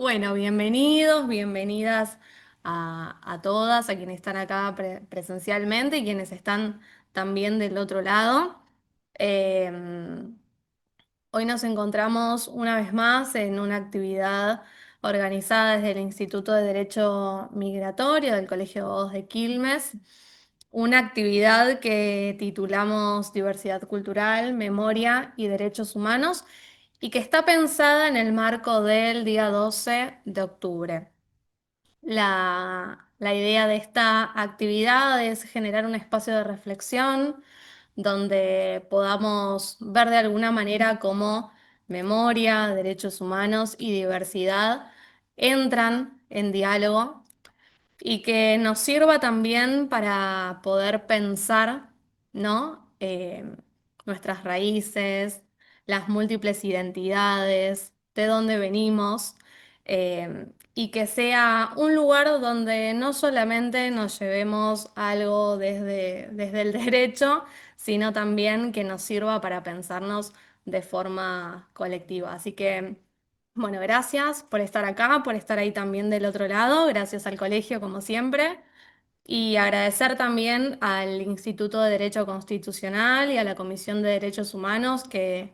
Bueno, bienvenidos, bienvenidas a todas, a quienes están acá presencialmente y quienes están también del otro lado. Em, Hoy nos encontramos una vez más en una actividad organizada desde el Instituto de Derecho Migratorio del Colegio de Abogados de Quilmes, una actividad que titulamos Diversidad Cultural, Memoria y Derechos Humanos y que está pensada en el marco del día 12 de octubre. La idea de esta actividad es generar un espacio de reflexión donde podamos ver de alguna manera cómo memoria, derechos humanos y diversidad entran en diálogo y que nos sirva también para poder pensar, ¿no? Nuestras raíces, las múltiples identidades, de dónde venimos, y que sea un lugar donde no solamente nos llevemos algo desde el derecho, sino también que nos sirva para pensarnos de forma colectiva. Así que... Bueno, gracias por estar acá, por estar ahí también del otro lado. Gracias al colegio, como siempre. Y agradecer también al Instituto de Derecho Constitucional y a la Comisión de Derechos Humanos que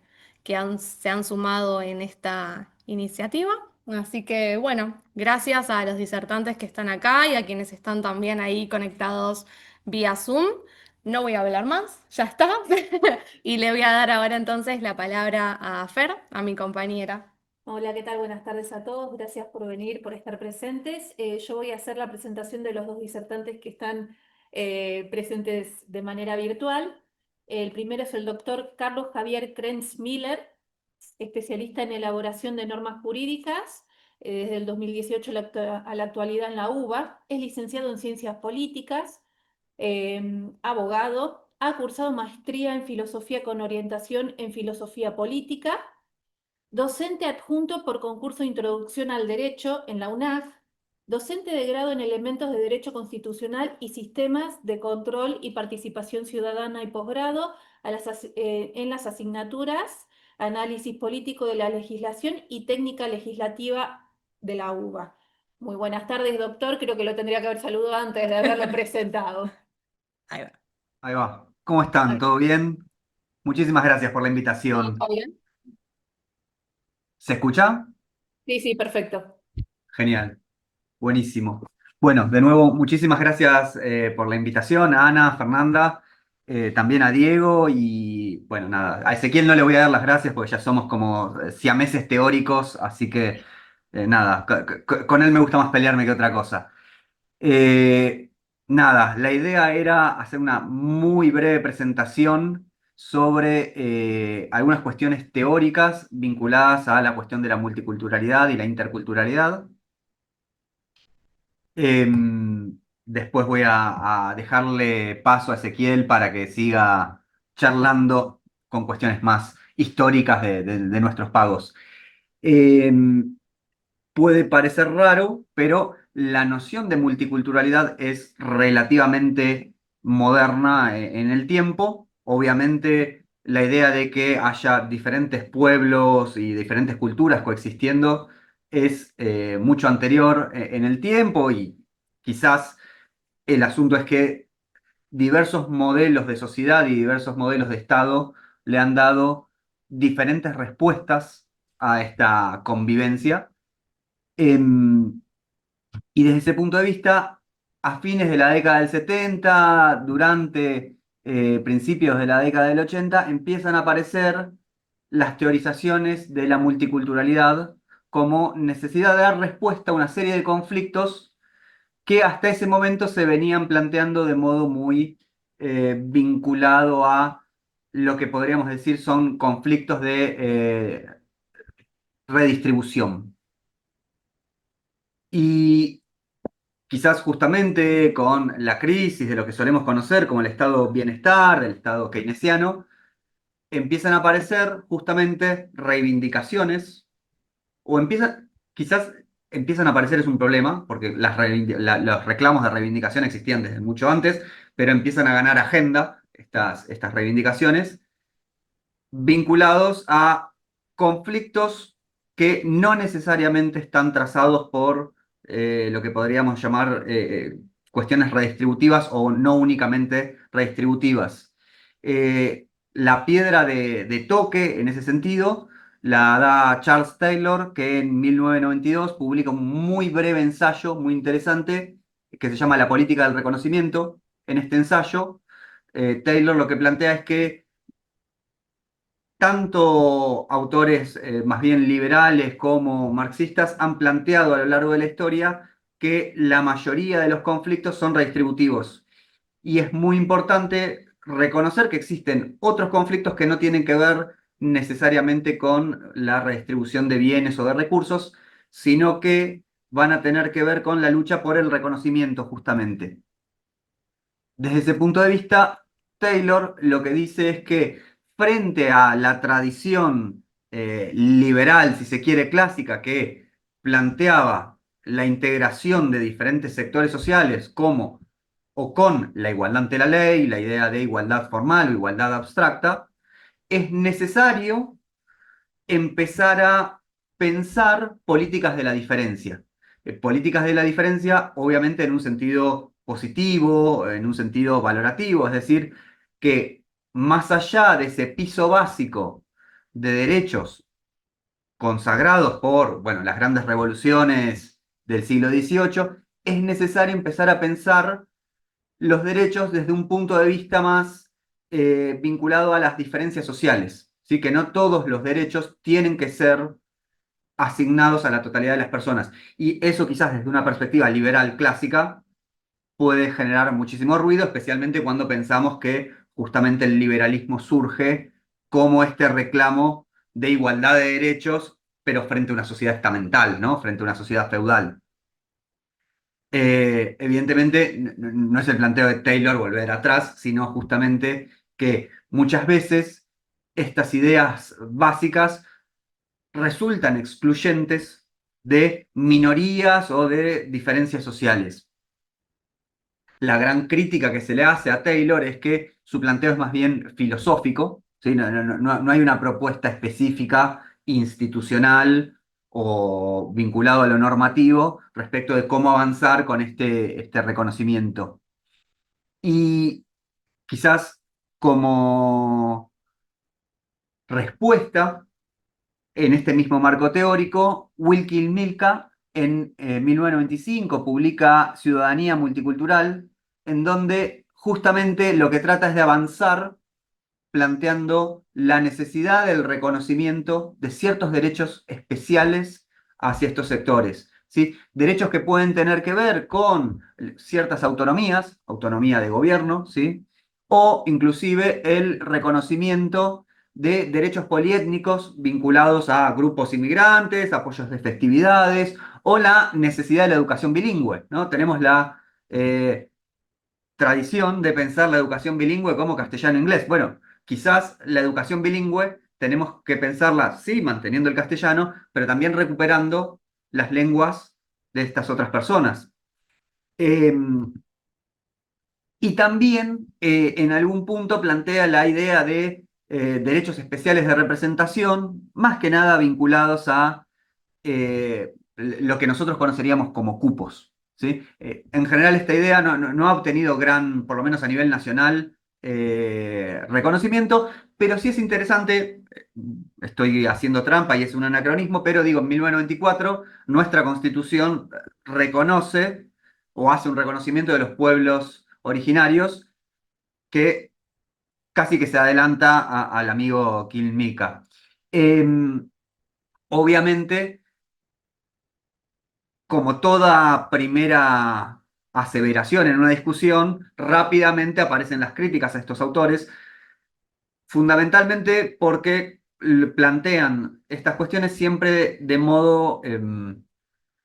se han sumado en esta iniciativa. Así que, bueno, gracias a los disertantes que están acá y a quienes están también ahí conectados vía Zoom. No voy a hablar más, ya está. Y le voy a dar ahora entonces la palabra a Fer, a mi compañera. Hola, ¿qué tal? Buenas tardes a todos. Gracias por venir, por estar presentes. Yo voy a hacer la presentación de los dos disertantes que están presentes de manera virtual. El primero es el doctor Carlos Javier Krenz Miller, especialista en elaboración de normas jurídicas, desde el 2018 a la actualidad en la UBA. Es licenciado en Ciencias Políticas, abogado, ha cursado maestría en Filosofía con orientación en Filosofía Política. Docente adjunto por concurso de Introducción al Derecho en la UNAF, docente de grado en Elementos de Derecho Constitucional y Sistemas de Control y Participación Ciudadana y posgrado en las asignaturas Análisis Político de la Legislación y Técnica Legislativa de la UBA. Muy buenas tardes, doctor. Creo que lo tendría que haber saludado antes de haberlo presentado. Ahí va. Ahí va. ¿Cómo están? Ahí ¿Todo bien? Muchísimas gracias por la va. ¿Está invitación. bien? ¿Se escucha? Sí, sí, perfecto. Genial. Buenísimo. Bueno, de nuevo, muchísimas gracias por la invitación a Ana, a Fernanda, también a Diego y, bueno, nada, a Ezequiel no le voy a dar las gracias porque ya somos como siameses teóricos, así que, nada, con él me gusta más pelearme que otra cosa. Eh, Nada, la idea era hacer una muy breve presentación sobre algunas cuestiones teóricas vinculadas a la cuestión de la multiculturalidad y la interculturalidad. Después voy a dejarle paso a Ezequiel para que siga charlando con cuestiones más históricas de nuestros pagos. Em, Puede parecer raro, pero la noción de multiculturalidad es relativamente moderna en el tiempo. Obviamente, la idea de que haya diferentes pueblos y diferentes culturas coexistiendo es mucho anterior en el tiempo y quizás el asunto es que diversos modelos de sociedad y diversos modelos de Estado le han dado diferentes respuestas a esta convivencia. Em, y desde ese punto de vista, a fines de la década del 70, durante principios de la década del 80, empiezan a aparecer las teorizaciones de la multiculturalidad como necesidad de dar respuesta a una serie de conflictos que hasta ese momento se venían planteando de modo muy vinculado a lo que podríamos decir son conflictos de redistribución. Y quizás justamente con la crisis de lo que solemos conocer como el estado bienestar, del estado keynesiano, empiezan a aparecer justamente reivindicaciones, o empiezan, quizás empiezan a aparecer es un problema, porque los reclamos de reivindicación existían desde mucho antes, pero empiezan a ganar agenda estas reivindicaciones vinculados a conflictos que no necesariamente están trazados por lo que podríamos llamar cuestiones redistributivas o no únicamente redistributivas. La piedra de toque en ese sentido la da Charles Taylor, que en 1992 publica un muy breve ensayo, muy interesante, que se llama La política del reconocimiento. En este ensayo, Taylor lo que plantea es que tanto autores más bien liberales como marxistas han planteado a lo largo de la historia que la mayoría de los conflictos son redistributivos. Y es muy importante reconocer que existen otros conflictos que no tienen que ver necesariamente con la redistribución de bienes o de recursos, sino que van a tener que ver con la lucha por el reconocimiento justamente. Desde ese punto de vista, Taylor lo que dice es que frente a la tradición liberal, si se quiere, clásica, que planteaba la integración de diferentes sectores sociales como o con la igualdad ante la ley, la idea de igualdad formal o igualdad abstracta, es necesario empezar a pensar políticas de la diferencia. Políticas de la diferencia, obviamente, en un sentido positivo, en un sentido valorativo, es decir, que más allá de ese piso básico de derechos consagrados por, bueno, las grandes revoluciones del siglo XVIII, es necesario empezar a pensar los derechos desde un punto de vista más vinculado a las diferencias sociales. ¿Sí? Que no todos los derechos tienen que ser asignados a la totalidad de las personas. Y eso quizás desde una perspectiva liberal clásica puede generar muchísimo ruido, especialmente cuando pensamos que justamente el liberalismo surge como este reclamo de igualdad de derechos, pero frente a una sociedad estamental, ¿no? Frente a una sociedad feudal. Evidentemente, no es el planteo de Taylor volver atrás, sino justamente que muchas veces estas ideas básicas resultan excluyentes de minorías o de diferencias sociales. La gran crítica que se le hace a Taylor es que su planteo es más bien filosófico, ¿sí? No hay una propuesta específica, institucional o vinculado a lo normativo respecto de cómo avanzar con este reconocimiento. Y quizás como respuesta en este mismo marco teórico, Wilkin Milka en 1995 publica Ciudadanía Multicultural, en donde justamente lo que trata es de avanzar planteando la necesidad del reconocimiento de ciertos derechos especiales hacia estos sectores. ¿Sí? Derechos que pueden tener que ver con ciertas autonomías, autonomía de gobierno, ¿sí? O inclusive el reconocimiento de derechos poliétnicos vinculados a grupos inmigrantes, apoyos de festividades o la necesidad de la educación bilingüe, ¿no? Tenemos la tradición de pensar la educación bilingüe como castellano-inglés. Bueno, quizás la educación bilingüe tenemos que pensarla, sí, manteniendo el castellano, pero también recuperando las lenguas de estas otras personas. Eh, y también en algún punto plantea la idea de derechos especiales de representación, más que nada vinculados a lo que nosotros conoceríamos como cupos. ¿Sí? En general esta idea no ha obtenido gran, por lo menos a nivel nacional, reconocimiento, pero sí es interesante, estoy haciendo trampa y es un anacronismo, pero digo, en 1994 nuestra constitución reconoce o hace un reconocimiento de los pueblos originarios que casi que se adelanta al amigo Kilmica. Obviamente, como toda primera aseveración en una discusión, rápidamente aparecen las críticas a estos autores, fundamentalmente porque plantean estas cuestiones siempre de modo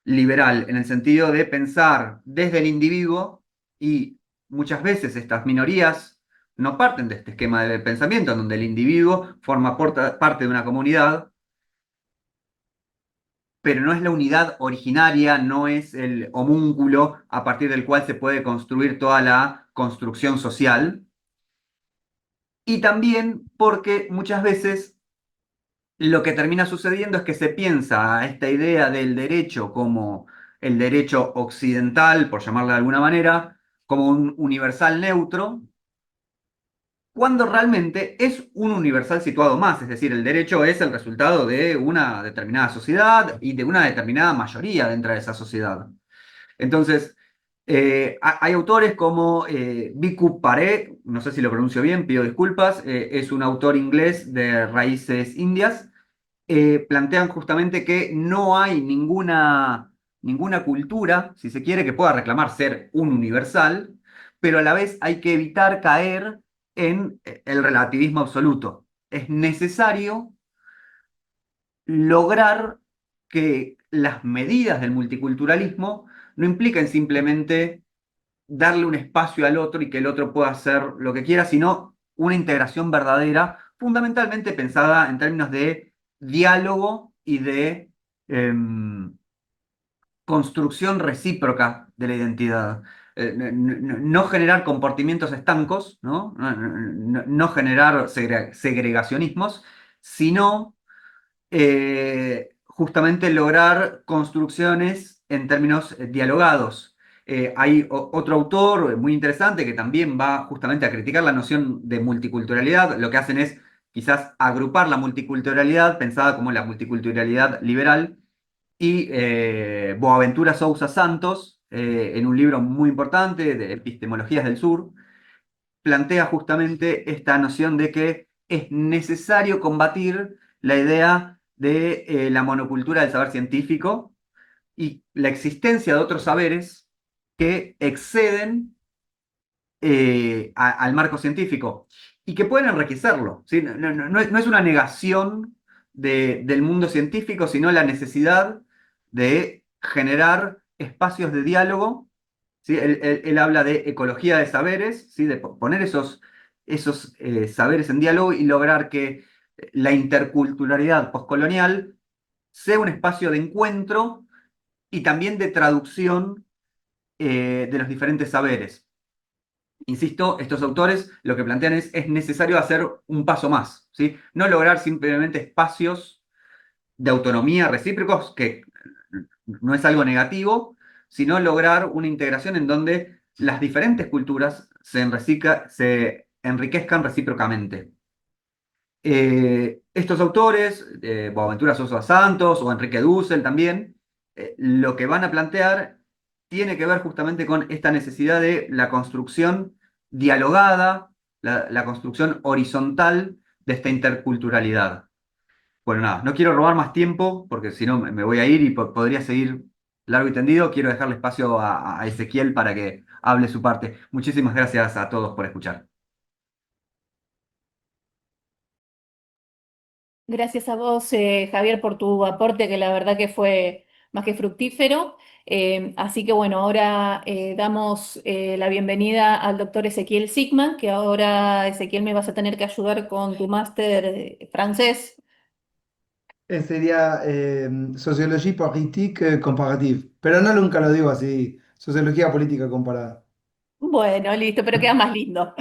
liberal, en el sentido de pensar desde el individuo y muchas veces estas minorías no parten de este esquema de pensamiento en donde el individuo forma parte de una comunidad, pero no es la unidad originaria, no es el homúnculo a partir del cual se puede construir toda la construcción social. Y también porque muchas veces lo que termina sucediendo es que se piensa a esta idea del derecho como el derecho occidental, por llamarlo de alguna manera, como un universal neutro, cuando realmente es un universal situado más, es decir, el derecho es el resultado de una determinada sociedad y de una determinada mayoría dentro de esa sociedad. Entonces, hay autores como Bikku Parekh, no sé si lo pronuncio bien, pido disculpas, es un autor inglés de raíces indias, plantean justamente que no hay ninguna cultura, si se quiere, que pueda reclamar ser un universal, pero a la vez hay que evitar caer en el relativismo absoluto. Es necesario lograr que las medidas del multiculturalismo no impliquen simplemente darle un espacio al otro y que el otro pueda hacer lo que quiera, sino una integración verdadera, fundamentalmente pensada en términos de diálogo y de construcción recíproca de la identidad. No generar comportamientos estancos, no generar segregacionismos, sino justamente lograr construcciones en términos dialogados. Hay otro autor muy interesante que también va justamente a criticar la noción de multiculturalidad. Lo que hacen es quizás agrupar la multiculturalidad, pensada como la multiculturalidad liberal, y Boaventura Sousa Santos, en un libro muy importante de Epistemologías del Sur, plantea justamente esta noción de que es necesario combatir la idea de la monocultura del saber científico y la existencia de otros saberes que exceden al marco científico y que pueden enriquecerlo, ¿sí? No es una negación del mundo científico, sino la necesidad de generar espacios de diálogo. ¿Sí? Él habla de ecología de saberes, ¿sí? De poner esos saberes en diálogo y lograr que la interculturalidad postcolonial sea un espacio de encuentro y también de traducción de los diferentes saberes. Insisto, estos autores lo que plantean es necesario hacer un paso más, ¿sí? No lograr simplemente espacios de autonomía recíprocos, que no es algo negativo, sino lograr una integración en donde las diferentes culturas se enriquezcan recíprocamente. Estos autores, Boaventura Sosa Santos o Enrique Dussel también, lo que van a plantear tiene que ver justamente con esta necesidad de la construcción dialogada, la construcción horizontal de esta interculturalidad. Bueno, nada, no quiero robar más tiempo porque si no me voy a ir y podría seguir largo y tendido. Quiero dejarle espacio a Ezequiel para que hable su parte. Muchísimas gracias a todos por escuchar. Gracias a vos, Javier, por tu aporte, que la verdad que fue más que fructífero. Así que bueno, ahora damos la bienvenida al doctor Ezequiel Sigman, que ahora, Ezequiel, me vas a tener que ayudar con tu máster francés. Sería Sociologie Politique Comparative, pero no nunca lo digo así, Sociología Política Comparada. Bueno, listo, pero queda más lindo.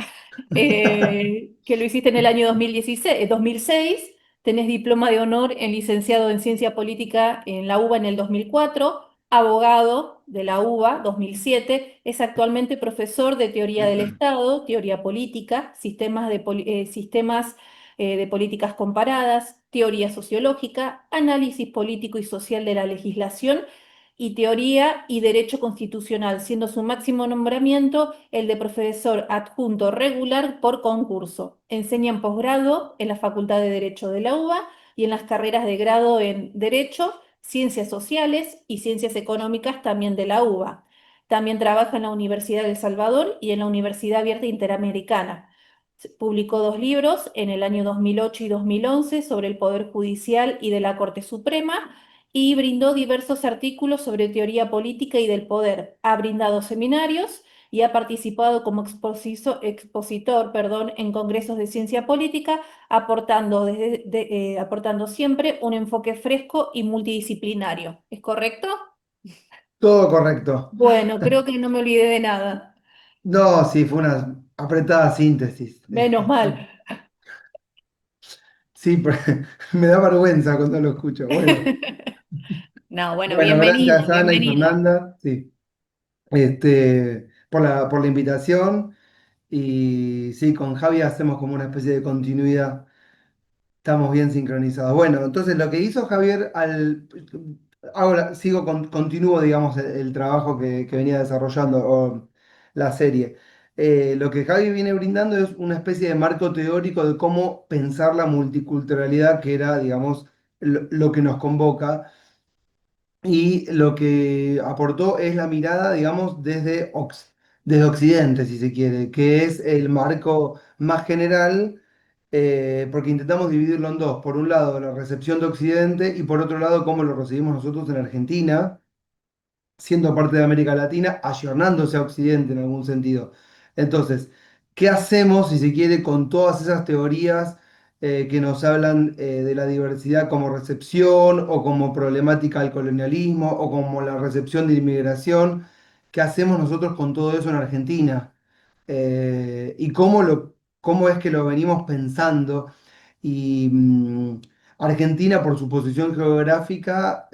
Que lo hiciste en el año 2016, 2006, tenés diploma de honor en licenciado en Ciencia Política en la UBA en el 2004, abogado de la UBA 2007, es actualmente profesor de Teoría del Estado, Teoría Política, sistemas de políticas comparadas, Teoría Sociológica, Análisis Político y Social de la Legislación y Teoría y Derecho Constitucional, siendo su máximo nombramiento el de profesor adjunto regular por concurso. Enseña en posgrado en la Facultad de Derecho de la UBA y en las carreras de grado en Derecho, Ciencias Sociales y Ciencias Económicas también de la UBA. También trabaja en la Universidad de El Salvador y en la Universidad Abierta Interamericana. Publicó 2 libros en el año 2008 y 2011 sobre el Poder Judicial y de la Corte Suprema y brindó diversos artículos sobre teoría política y del poder. Ha brindado seminarios y ha participado como expositor, en congresos de ciencia política, aportando siempre un enfoque fresco y multidisciplinario. ¿Es correcto? Todo correcto. Bueno, creo que no me olvidé de nada. No, sí, fue una apretada síntesis. Menos mal. Sí, me da vergüenza cuando lo escucho. Bueno, No, bueno, bueno, bienvenido, gracias Ana y bienvenido. Fernanda, sí, por la invitación. Y sí, con Javi hacemos como una especie de continuidad. Estamos bien sincronizados. Bueno, entonces lo que hizo Javier ahora continúo, digamos, el trabajo que venía desarrollando o la serie. Lo que Javi viene brindando es una especie de marco teórico de cómo pensar la multiculturalidad, que era, digamos, lo que nos convoca. Y lo que aportó es la mirada, digamos, desde Occidente, si se quiere, que es el marco más general, porque intentamos dividirlo en dos. Por un lado, la recepción de Occidente y por otro lado, cómo lo recibimos nosotros en Argentina siendo parte de América Latina, ayornándose a Occidente en algún sentido. Entonces, ¿qué hacemos, si se quiere, con todas esas teorías que nos hablan de la diversidad como recepción o como problemática del colonialismo o como la recepción de inmigración? ¿Qué hacemos nosotros con todo eso en Argentina? ¿Y cómo es que lo venimos pensando? Y Argentina, por su posición geográfica,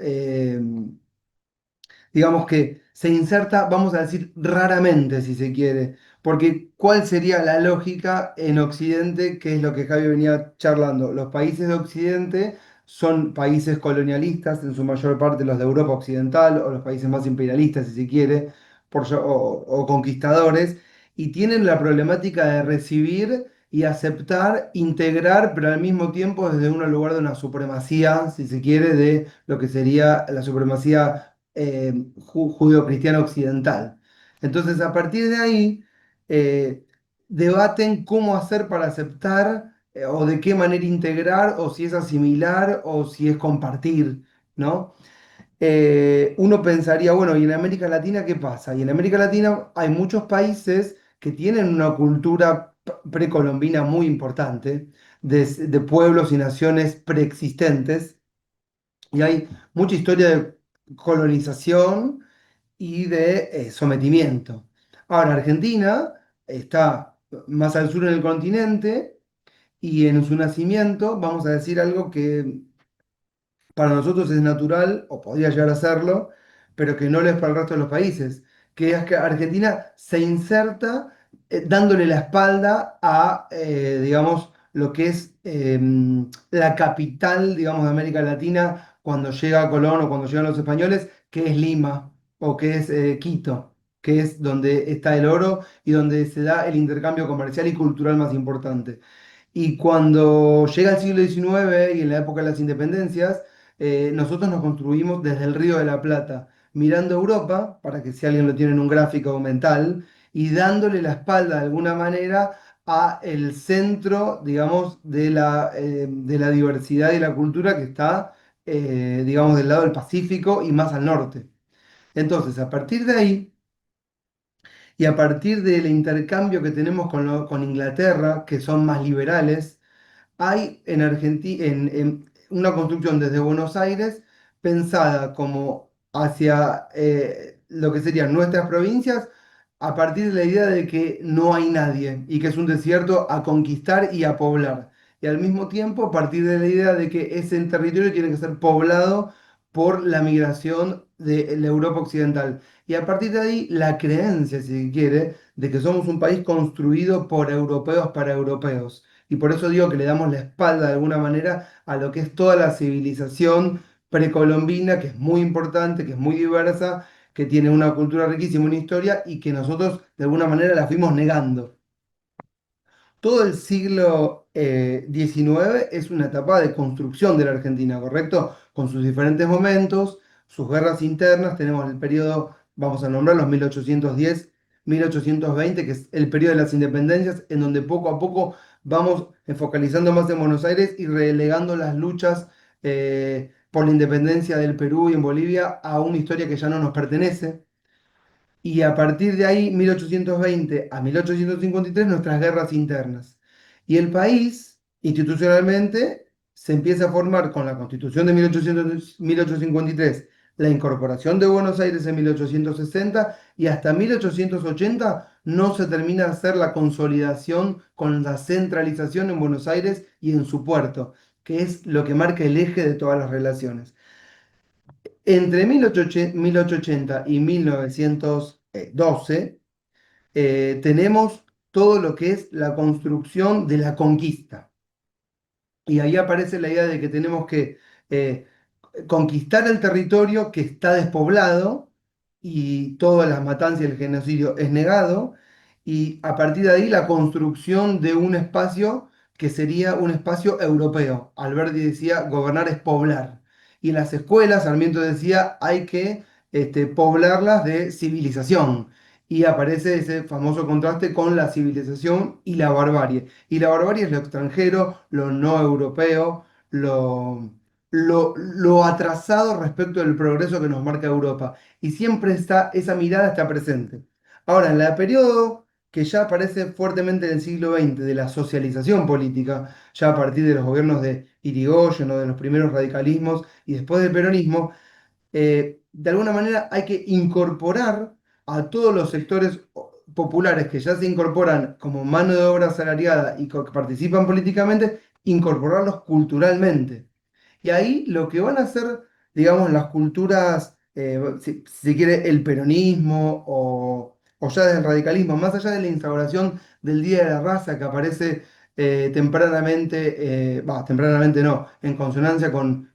digamos que se inserta, vamos a decir, raramente, si se quiere, porque ¿cuál sería la lógica en Occidente, que es lo que Javi venía charlando? Los países de Occidente son países colonialistas, en su mayor parte los de Europa Occidental, o los países más imperialistas, si se quiere, o conquistadores, y tienen la problemática de recibir y aceptar, integrar, pero al mismo tiempo desde un lugar de una supremacía, si se quiere, de lo que sería la supremacía judeocristiana occidental. Entonces, a partir de ahí, eh, debaten cómo hacer para aceptar o de qué manera integrar, o si es asimilar o si es compartir, ¿no? Uno pensaría, bueno, ¿y en América Latina qué pasa? Y en América Latina hay muchos países que tienen una cultura precolombina muy importante, de pueblos y naciones preexistentes, y hay mucha historia de colonización y de sometimiento. Ahora, Argentina está más al sur en el continente y en su nacimiento, vamos a decir algo que para nosotros es natural, o podría llegar a serlo, pero que no lo es para el resto de los países, que es que Argentina se inserta dándole la espalda a, digamos, lo que es la capital, digamos, de América Latina cuando llega Colón o cuando llegan los españoles, que es Lima o que es Quito, que es donde está el oro y donde se da el intercambio comercial y cultural más importante. Y cuando llega el siglo XIX y en la época de las independencias, nosotros nos construimos desde el Río de la Plata, mirando a Europa, para que si alguien lo tiene en un gráfico mental, y dándole la espalda de alguna manera a el centro, digamos, de la diversidad y la cultura que está, digamos, del lado del Pacífico y más al norte. Entonces, a partir de ahí, y a partir del intercambio que tenemos con Inglaterra, que son más liberales, hay en Argentina en una construcción desde Buenos Aires pensada como hacia lo que serían nuestras provincias a partir de la idea de que no hay nadie y que es un desierto a conquistar y a poblar. Y al mismo tiempo a partir de la idea de que ese territorio tiene que ser poblado por la migración de la Europa Occidental. Y a partir de ahí la creencia, si se quiere, de que somos un país construido por europeos para europeos. Y por eso digo que le damos la espalda de alguna manera a lo que es toda la civilización precolombina, que es muy importante, que es muy diversa, que tiene una cultura riquísima, una historia, y que nosotros de alguna manera la fuimos negando. Todo el siglo XIX es una etapa de construcción de la Argentina, ¿correcto? Con sus diferentes momentos, sus guerras internas, tenemos el periodo, vamos a nombrar los 1810, 1820, que es el periodo de las independencias, en donde poco a poco vamos focalizando más en Buenos Aires y relegando las luchas por la independencia del Perú y en Bolivia a una historia que ya no nos pertenece. Y a partir de ahí, 1820 a 1853, nuestras guerras internas. Y el país, institucionalmente, se empieza a formar con la Constitución de 1853, la incorporación de Buenos Aires en 1860 y hasta 1880 no se termina de hacer la consolidación con la centralización en Buenos Aires y en su puerto, que es lo que marca el eje de todas las relaciones. Entre 1880 y 1912 tenemos todo lo que es la construcción de la conquista. Y ahí aparece la idea de que tenemos que eh, conquistar el territorio que está despoblado y todas las matanzas y el genocidio es negado. Y a partir de ahí la construcción de un espacio que sería un espacio europeo. Alberti decía, gobernar es poblar. Y en las escuelas, Sarmiento decía, hay que poblarlas de civilización. Y aparece ese famoso contraste con la civilización y la barbarie. Y la barbarie es lo extranjero, lo no europeo, lo atrasado respecto del progreso que nos marca Europa. Y siempre esa mirada está presente. Ahora, en el periodo que ya aparece fuertemente en el siglo XX de la socialización política, ya a partir de los gobiernos de Irigoyen o de los primeros radicalismos y después del peronismo, de alguna manera hay que incorporar a todos los sectores populares que ya se incorporan como mano de obra asalariada y que participan políticamente, incorporarlos culturalmente. Y ahí lo que van a hacer, digamos, las culturas, si quiere, el peronismo o ya del radicalismo, más allá de la instauración del Día de la Raza que aparece tempranamente, tempranamente no, en consonancia con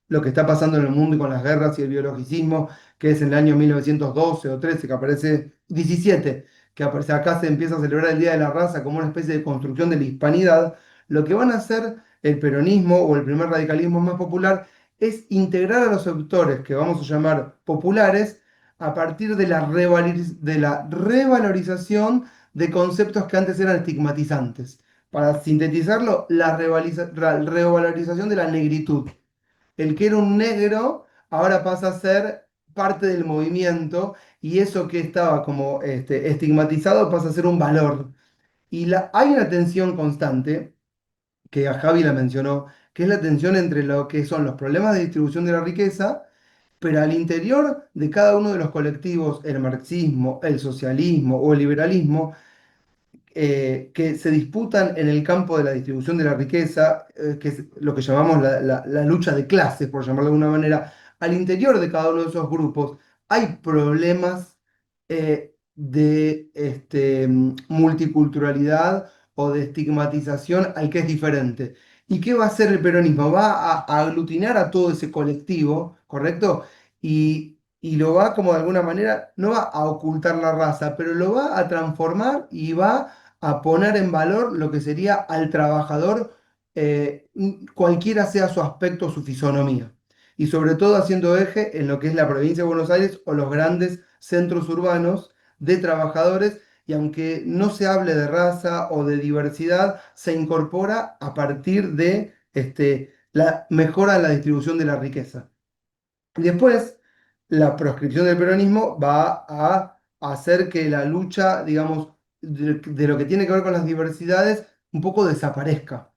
lo que está pasando en el mundo y con las guerras y el biologicismo, que es en el año 1912 o 13, que aparece 17, que aparece acá, se empieza a celebrar el Día de la Raza como una especie de construcción de la hispanidad. Lo que van a hacer el peronismo o el primer radicalismo más popular es integrar a los sectores que vamos a llamar populares a partir de de la revalorización de conceptos que antes eran estigmatizantes. Para sintetizarlo, la revalorización de la negritud. El que era un negro ahora pasa a ser parte del movimiento y eso que estaba como estigmatizado pasa a ser un valor. Y hay una tensión constante que a Javi la mencionó, que es la tensión entre lo que son los problemas de distribución de la riqueza, pero al interior de cada uno de los colectivos, el marxismo, el socialismo o el liberalismo, que se disputan en el campo de la distribución de la riqueza, que es lo que llamamos la lucha de clases, por llamarlo de alguna manera, al interior de cada uno de esos grupos hay problemas de multiculturalidad o de estigmatización al que es diferente. ¿Y qué va a hacer el peronismo? Va a aglutinar a todo ese colectivo, ¿correcto? Y lo va como de alguna manera, no va a ocultar la raza, pero lo va a transformar y va a poner en valor lo que sería al trabajador, cualquiera sea su aspecto o su fisonomía. Y sobre todo haciendo eje en lo que es la provincia de Buenos Aires o los grandes centros urbanos de trabajadores. Y aunque no se hable de raza o de diversidad, se incorpora a partir de la mejora en la distribución de la riqueza. Y después, la proscripción del peronismo va a hacer que la lucha, digamos, de lo que tiene que ver con las diversidades, un poco desaparezca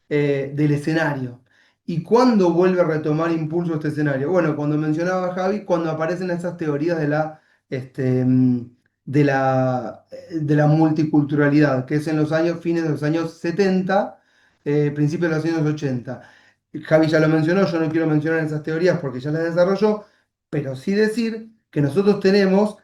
del escenario. ¿Y cuándo vuelve a retomar impulso este escenario? Bueno, cuando mencionaba Javi, cuando aparecen esas teorías este, mm, de la multiculturalidad, que es en los años, fines de los años 70, principios de los años 80. Javi ya lo mencionó, yo no quiero mencionar esas teorías porque ya las desarrolló, pero sí decir que nosotros tenemos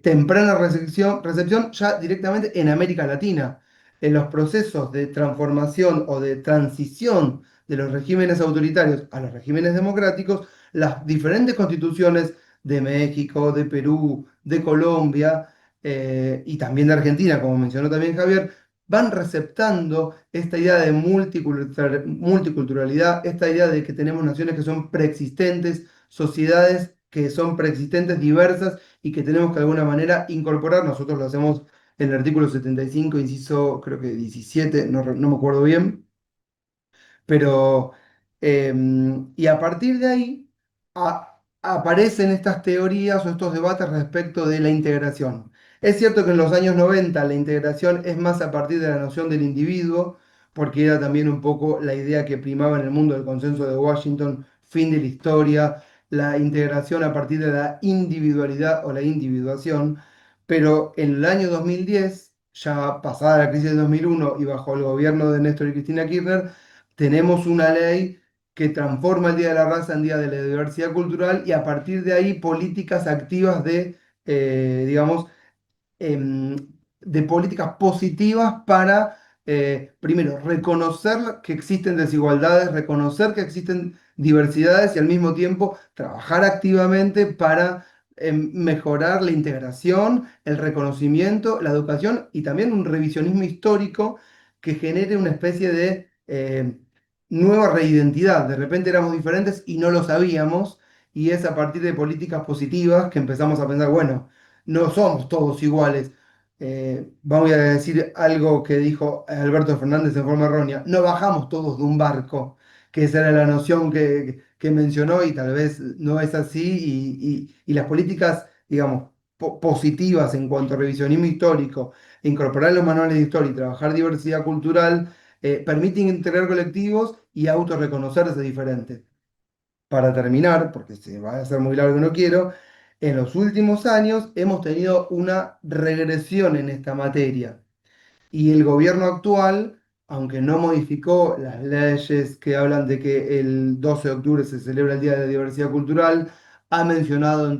temprana recepción ya directamente en América Latina en los procesos de transformación o de transición de los regímenes autoritarios a los regímenes democráticos, las diferentes constituciones de México, de Perú, de Colombia y también de Argentina, como mencionó también Javier, van receptando esta idea de multiculturalidad, esta idea de que tenemos naciones que son preexistentes, sociedades que son preexistentes, diversas y que tenemos que de alguna manera incorporar. Nosotros lo hacemos en el artículo 75, inciso creo que 17, no me acuerdo bien, pero, y a partir de ahí aparecen estas teorías o estos debates respecto de la integración. Es cierto que en los años 90 la integración es más a partir de la noción del individuo, porque era también un poco la idea que primaba en el mundo del consenso de Washington, fin de la historia, la integración a partir de la individualidad o la individuación, pero en el año 2010, ya pasada la crisis de 2001 y bajo el gobierno de Néstor y Cristina Kirchner, tenemos una ley que transforma el Día de la Raza en Día de la Diversidad Cultural y a partir de ahí políticas activas de, digamos, em, de políticas positivas para, primero, reconocer que existen desigualdades, reconocer que existen diversidades y al mismo tiempo trabajar activamente para mejorar la integración, el reconocimiento, la educación y también un revisionismo histórico que genere una especie de nueva reidentidad. De repente éramos diferentes y no lo sabíamos y es a partir de políticas positivas que empezamos a pensar, bueno, no somos todos iguales. Vamos a decir algo que dijo Alberto Fernández en forma errónea, no bajamos todos de un barco, que esa era la noción que mencionó y tal vez no es así, y las políticas, digamos, positivas en cuanto a revisionismo histórico, incorporar los manuales de historia y trabajar diversidad cultural, permiten integrar colectivos y autorreconocerse diferentes. Para terminar, porque se va a hacer muy largo y no quiero, en los últimos años hemos tenido una regresión en esta materia. Y el gobierno actual, aunque no modificó las leyes que hablan de que el 12 de octubre se celebra el Día de la Diversidad Cultural, ha mencionado en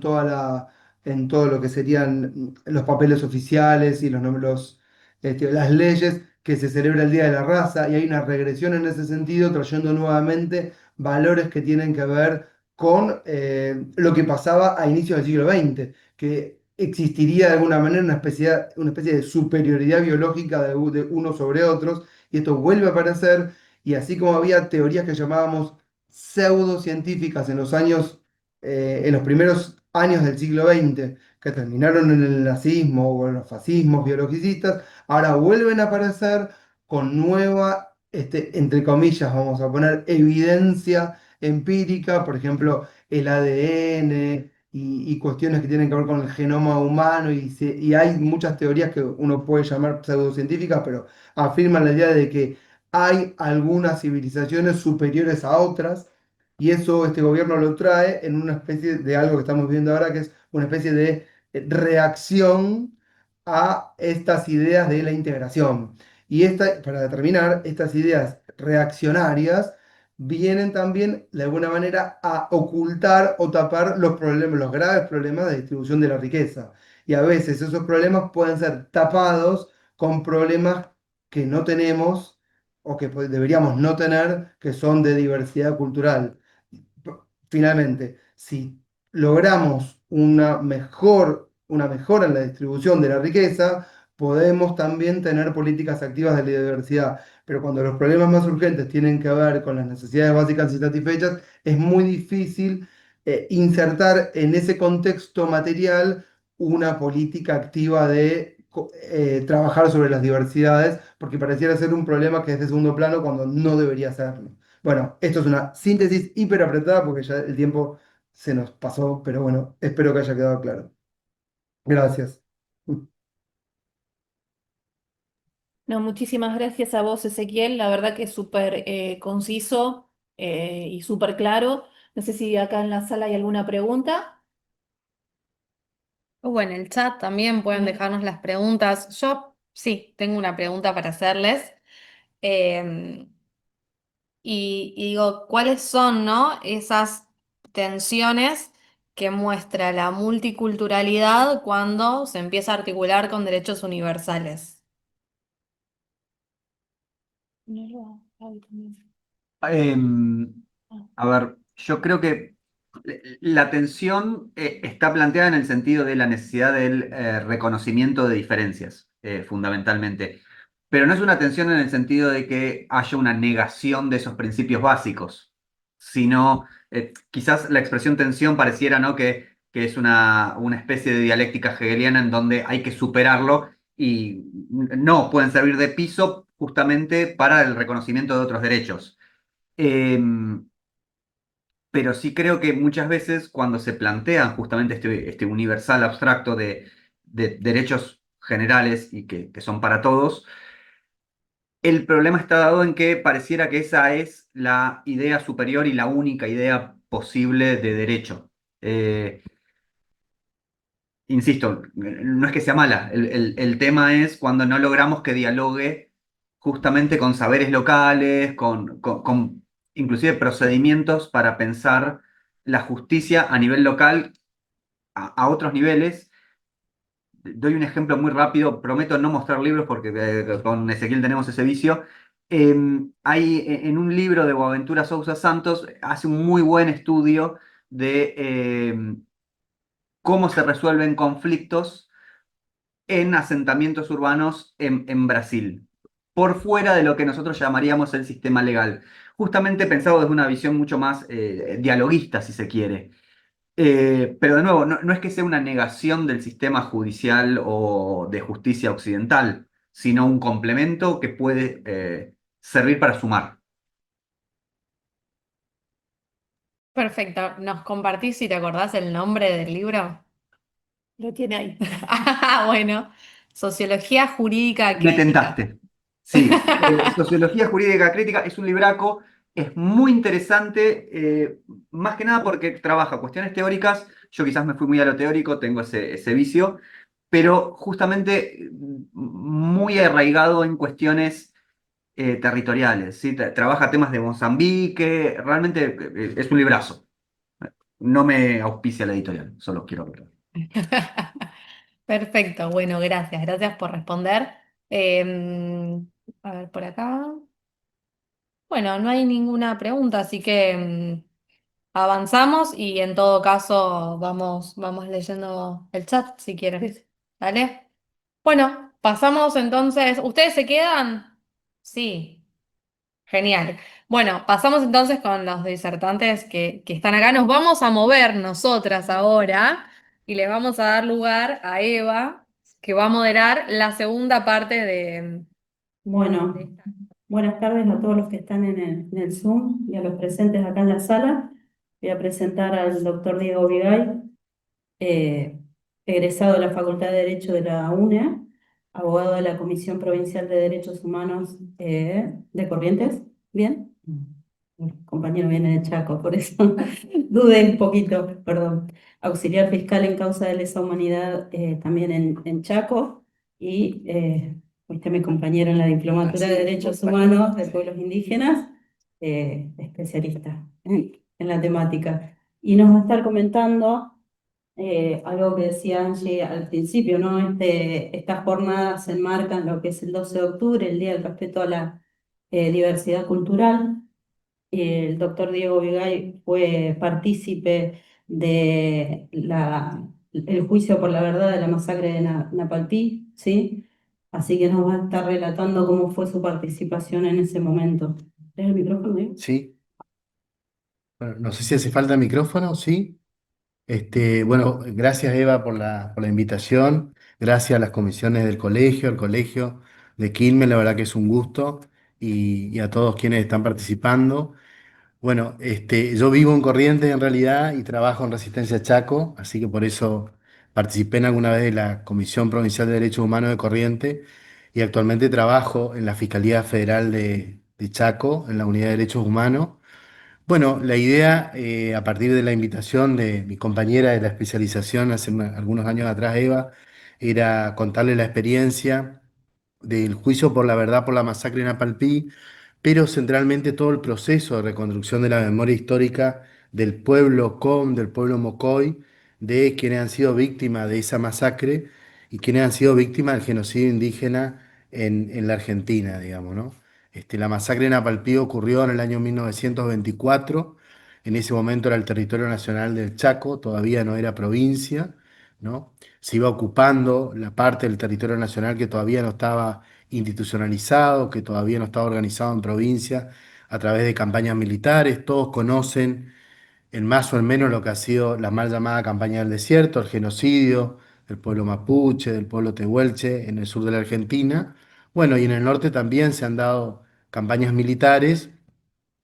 todo lo que serían los papeles oficiales y las leyes que se celebra el Día de la Raza, y hay una regresión en ese sentido, trayendo nuevamente valores que tienen que ver con lo que pasaba a inicios del siglo XX, que existiría de alguna manera una especie de superioridad biológica de unos sobre otros, y esto vuelve a aparecer, y así como había teorías que llamábamos pseudocientíficas en los primeros años del siglo XX, que terminaron en el nazismo o en los fascismos biologicistas, ahora vuelven a aparecer con nueva, entre comillas, vamos a poner, evidencia empírica, por ejemplo, el ADN y cuestiones que tienen que ver con el genoma humano, y hay muchas teorías que uno puede llamar pseudocientíficas, pero afirman la idea de que hay algunas civilizaciones superiores a otras, y eso este gobierno lo trae en una especie de algo que estamos viendo ahora, que es una especie de reacción a estas ideas de la integración. Y para terminar, estas ideas reaccionarias vienen también de alguna manera a ocultar o tapar los problemas, los graves problemas de distribución de la riqueza. Y a veces esos problemas pueden ser tapados con problemas que no tenemos o que deberíamos no tener, que son de diversidad cultural. Finalmente, si logramos una mejora en la distribución de la riqueza, podemos también tener políticas activas de la diversidad. Pero cuando los problemas más urgentes tienen que ver con las necesidades básicas insatisfechas, es muy difícil insertar en ese contexto material una política activa de trabajar sobre las diversidades, porque pareciera ser un problema que es de segundo plano cuando no debería serlo. Bueno, esto es una síntesis hiper apretada porque ya el tiempo se nos pasó, pero bueno, espero que haya quedado claro. Gracias. No, muchísimas gracias a vos, Ezequiel. La verdad que es súper conciso y súper claro. No sé si acá en la sala hay alguna pregunta. O en el chat también pueden dejarnos las preguntas. Yo sí, tengo una pregunta para hacerles. Eh, y digo, ¿cuáles son, no, esas tensiones que muestra la multiculturalidad cuando se empieza a articular con derechos universales? Em, Ah, a ver, yo creo que la tensión está planteada en el sentido de la necesidad del reconocimiento de diferencias, fundamentalmente. Pero no es una tensión en el sentido de que haya una negación de esos principios básicos, sino quizás la expresión tensión pareciera, ¿no?, que es una especie de dialéctica hegeliana en donde hay que superarlo y no, pueden servir de piso justamente para el reconocimiento de otros derechos. Em, pero sí creo que muchas veces cuando se plantean justamente este universal abstracto de derechos generales y que son para todos, el problema está dado en que pareciera que esa es la idea superior y la única idea posible de derecho. Eh, Insisto, no es que sea mala, el tema es cuando no logramos que dialogue justamente con saberes locales, con inclusive procedimientos para pensar la justicia a nivel local, a otros niveles. Doy un ejemplo muy rápido, prometo no mostrar libros porque con Ezequiel tenemos ese vicio. Hay en un libro de Boaventura Sousa Santos, hace un muy buen estudio de cómo se resuelven conflictos en asentamientos urbanos en Brasil, por fuera de lo que nosotros llamaríamos el sistema legal. Justamente pensado desde una visión mucho más dialoguista, si se quiere. Pero de nuevo, no es que sea una negación del sistema judicial o de justicia occidental, sino un complemento que puede servir para sumar. Perfecto. ¿Nos compartís si te acordás el nombre del libro? Lo tiene ahí. Ah, bueno. Sociología jurídica Me crítica. tentaste. Sí, Sociología Jurídica Crítica es un libraco, es muy interesante, más que nada porque trabaja cuestiones teóricas. Yo quizás me fui muy a lo teórico, tengo ese vicio, pero justamente muy arraigado en cuestiones territoriales, ¿sí? Trabaja temas de Mozambique, realmente es un librazo. No me auspicia la editorial, solo quiero verlo. Perfecto. Bueno, gracias. Gracias por responder. A ver, por acá. Bueno, no hay ninguna pregunta, así que avanzamos y en todo caso vamos leyendo el chat si quieren. ¿Vale? Bueno, pasamos entonces. ¿Ustedes se quedan? Sí, genial. Bueno, pasamos entonces con los disertantes que están acá. Nos vamos a mover nosotras ahora y le vamos a dar lugar a Eva, que va a moderar la segunda parte de Bueno, esta. buenas tardes a todos los que están en el Zoom y a los presentes acá en la sala. Voy a presentar al doctor Diego Vigay, eh, egresado de la Facultad de Derecho de la UNE, abogado de la Comisión Provincial de Derechos Humanos de Corrientes. ¿Bien? El compañero viene de Chaco, por eso dudé un poquito, perdón. Auxiliar fiscal en causa de lesa humanidad también en Chaco y fuiste mi compañero en la Diplomatura de Derechos Humanos de Pueblos Indígenas, especialista en la temática. Y nos va a estar comentando algo que decía Angie al principio, ¿no? Estas jornadas se enmarcan lo que es el 12 de octubre, el Día del Respeto a la Diversidad Cultural. El doctor Diego Vigay fue partícipe de el juicio por la verdad de la masacre de Napalpí, ¿sí? Así que nos va a estar relatando cómo fue su participación en ese momento. ¿Tienes el micrófono, Diego? Sí, bueno, no sé si hace falta micrófono, sí. Bueno, gracias Eva por la invitación, gracias a las comisiones del colegio, al colegio de Quilmes, la verdad que es un gusto y a todos quienes están participando. Bueno, yo vivo en Corrientes en realidad y trabajo en Resistencia Chaco, así que por eso participé en alguna vez de la Comisión Provincial de Derechos Humanos de Corrientes y actualmente trabajo en la Fiscalía Federal de Chaco, en la Unidad de Derechos Humanos. Bueno, la idea, a partir de la invitación de mi compañera de la especialización hace algunos años atrás, Eva, era contarle la experiencia del juicio por la verdad por la masacre en Apalpí, pero centralmente todo el proceso de reconstrucción de la memoria histórica del pueblo Com, del pueblo Mocoy, de quienes han sido víctimas de esa masacre y quienes han sido víctimas del genocidio indígena en la Argentina, digamos, ¿no? La masacre en Apalpí ocurrió en el año 1924. En ese momento era el territorio nacional del Chaco, todavía no era provincia, ¿no? Se iba ocupando la parte del territorio nacional que todavía no estaba institucionalizado, que todavía no estaba organizado en provincia a través de campañas militares. Todos conocen en más o en menos lo que ha sido la mal llamada campaña del desierto, el genocidio del pueblo mapuche, del pueblo tehuelche en el sur de la Argentina. Bueno, y en el norte también se han dado campañas militares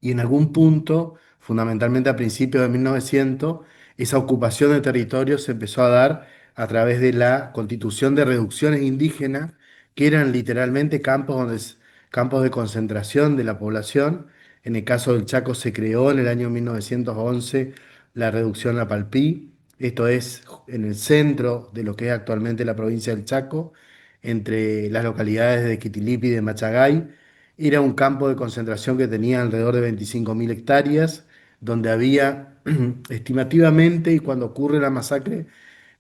y en algún punto, fundamentalmente a principios de 1900, esa ocupación de territorio se empezó a dar a través de la constitución de reducciones indígenas, que eran literalmente campos de concentración de la población. En el caso del Chaco se creó en el año 1911 la reducción La Palpí, esto es en el centro de lo que es actualmente la provincia del Chaco, entre las localidades de Quitilipi y de Machagay, Era un campo de concentración que tenía alrededor de 25.000 hectáreas, donde había estimativamente, y cuando ocurre la masacre,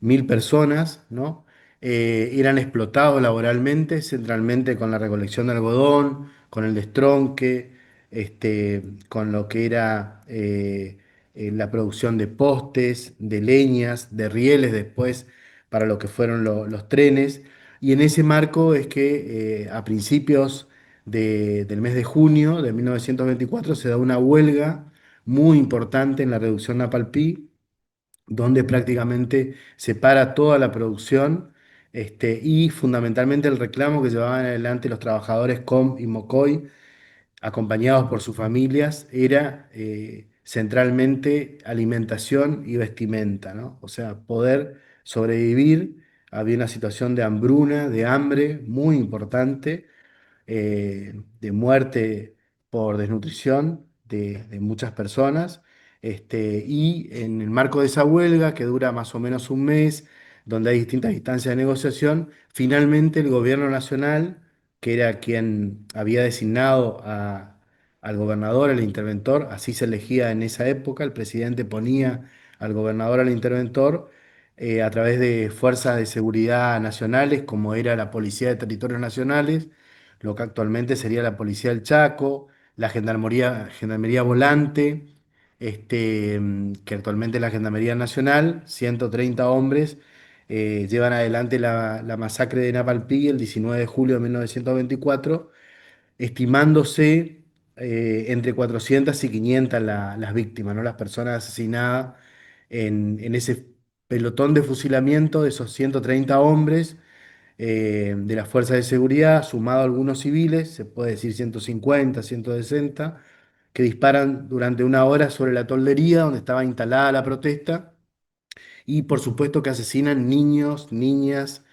1.000 personas, ¿no? Eran explotados laboralmente, centralmente con la recolección de algodón, con el destronque, con lo que era la producción de postes, de leñas, de rieles después para lo que fueron los trenes. Y en ese marco es que a principios del mes de junio de 1924 se da una huelga muy importante en la reducción Napalpí, donde prácticamente se para toda la producción, y fundamentalmente el reclamo que llevaban adelante los trabajadores COM y MOCOI, acompañados por sus familias, era centralmente alimentación y vestimenta, ¿no? O sea, poder sobrevivir. Había una situación de hambruna, de hambre muy importante, de muerte por desnutrición de muchas personas. Y en el marco de esa huelga, que dura más o menos un mes, donde hay distintas instancias de negociación, finalmente el gobierno nacional, que era quien había designado al gobernador, al interventor, así se elegía en esa época, el presidente ponía al gobernador, al interventor, a través de fuerzas de seguridad nacionales, como era la Policía de Territorios Nacionales, lo que actualmente sería la Policía del Chaco, la Gendarmería Volante, que actualmente es la Gendarmería Nacional. 130 hombres llevan adelante la masacre de Napalpí el 19 de julio de 1924, estimándose entre 400 y 500 las víctimas, ¿no? Las personas asesinadas en ese pelotón de fusilamiento de esos 130 hombres de las fuerzas de seguridad, sumado a algunos civiles, se puede decir 150, 160, que disparan durante una hora sobre la toldería donde estaba instalada la protesta, y por supuesto que asesinan niños, niñas,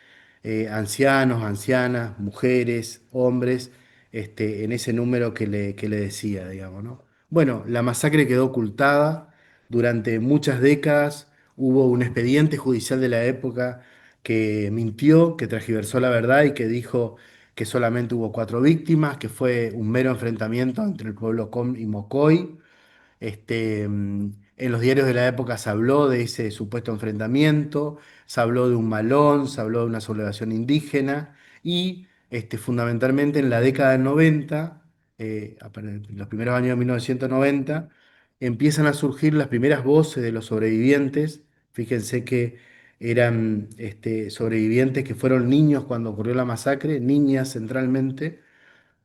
ancianos, ancianas, mujeres, hombres, en ese número que le decía, digamos, ¿no? Bueno, la masacre quedó ocultada durante muchas décadas. Hubo un expediente judicial de la época que mintió, que tergiversó la verdad y que dijo que solamente hubo 4 víctimas, que fue un mero enfrentamiento entre el pueblo Com y Mocoy. En los diarios de la época se habló de ese supuesto enfrentamiento, se habló de un malón, se habló de una sublevación indígena y fundamentalmente en la década del 90, en los primeros años de 1990, empiezan a surgir las primeras voces de los sobrevivientes. Fíjense que eran sobrevivientes que fueron niños cuando ocurrió la masacre, niñas centralmente,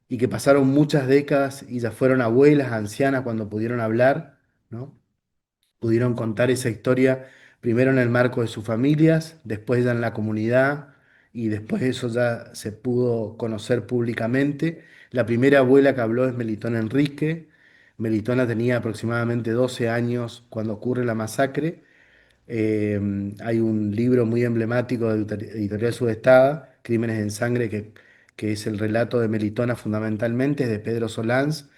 y que pasaron muchas décadas y ya fueron abuelas, ancianas cuando pudieron hablar, ¿no? Pudieron contar esa historia primero en el marco de sus familias, después ya en la comunidad, y después eso ya se pudo conocer públicamente. La primera abuela que habló es Melitona Enrique. Melitona tenía aproximadamente 12 años cuando ocurre la masacre. Hay un libro muy emblemático de Editorial Sudestada, Crímenes en Sangre, que es el relato de Melitona fundamentalmente, es de Pedro Solans.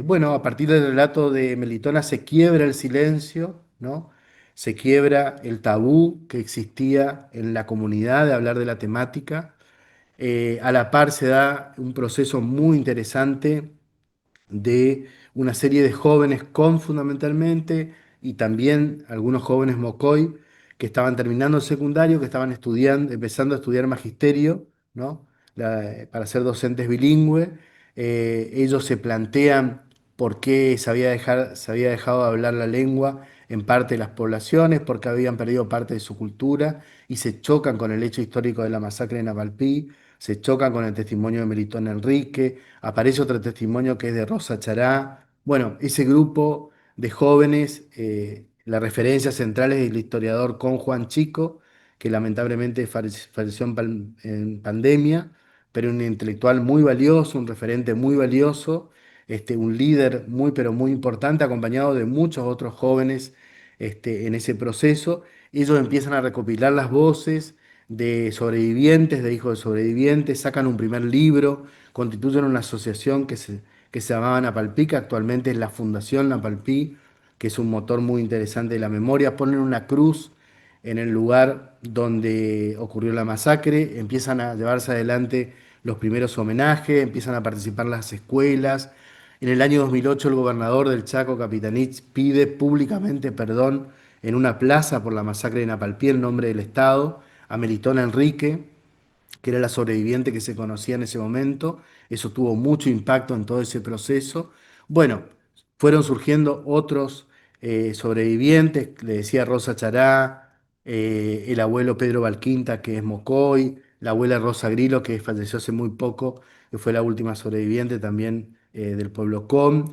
Bueno, a partir del relato de Melitona se quiebra el silencio, ¿no? Se quiebra el tabú que existía en la comunidad de hablar de la temática. A la par se da un proceso muy interesante de una serie de jóvenes con fundamentalmente, y también algunos jóvenes Mocoy que estaban terminando el secundario, que estaban estudiando, empezando a estudiar magisterio, ¿no? Para ser docentes bilingües. Ellos se plantean por qué se había dejado de hablar la lengua en parte de las poblaciones, porque habían perdido parte de su cultura, y se chocan con el hecho histórico de la masacre de Napalpí, se chocan con el testimonio de Melitón Enrique. Aparece otro testimonio que es de Rosa Chará. Bueno, ese grupo de jóvenes, la referencia central es el historiador Con Juan Chico, que lamentablemente falleció en pandemia, pero un intelectual muy valioso, un referente muy valioso, un líder muy, pero muy importante, acompañado de muchos otros jóvenes en ese proceso. Ellos empiezan a recopilar las voces de sobrevivientes, de hijos de sobrevivientes, sacan un primer libro, constituyen una asociación que se llamaba Napalpí, que actualmente es la Fundación Napalpí, que es un motor muy interesante de la memoria. Ponen una cruz en el lugar donde ocurrió la masacre, empiezan a llevarse adelante los primeros homenajes, empiezan a participar las escuelas. En el año 2008 el gobernador del Chaco, Capitanich, pide públicamente perdón en una plaza por la masacre de Napalpí en nombre del Estado a Melitón Enrique, que era la sobreviviente que se conocía en ese momento. Eso tuvo mucho impacto en todo ese proceso. Bueno, fueron surgiendo otros sobrevivientes, le decía Rosa Chará, el abuelo Pedro Valquinta, que es Mocoy, la abuela Rosa Grilo, que falleció hace muy poco, que fue la última sobreviviente también del pueblo Com.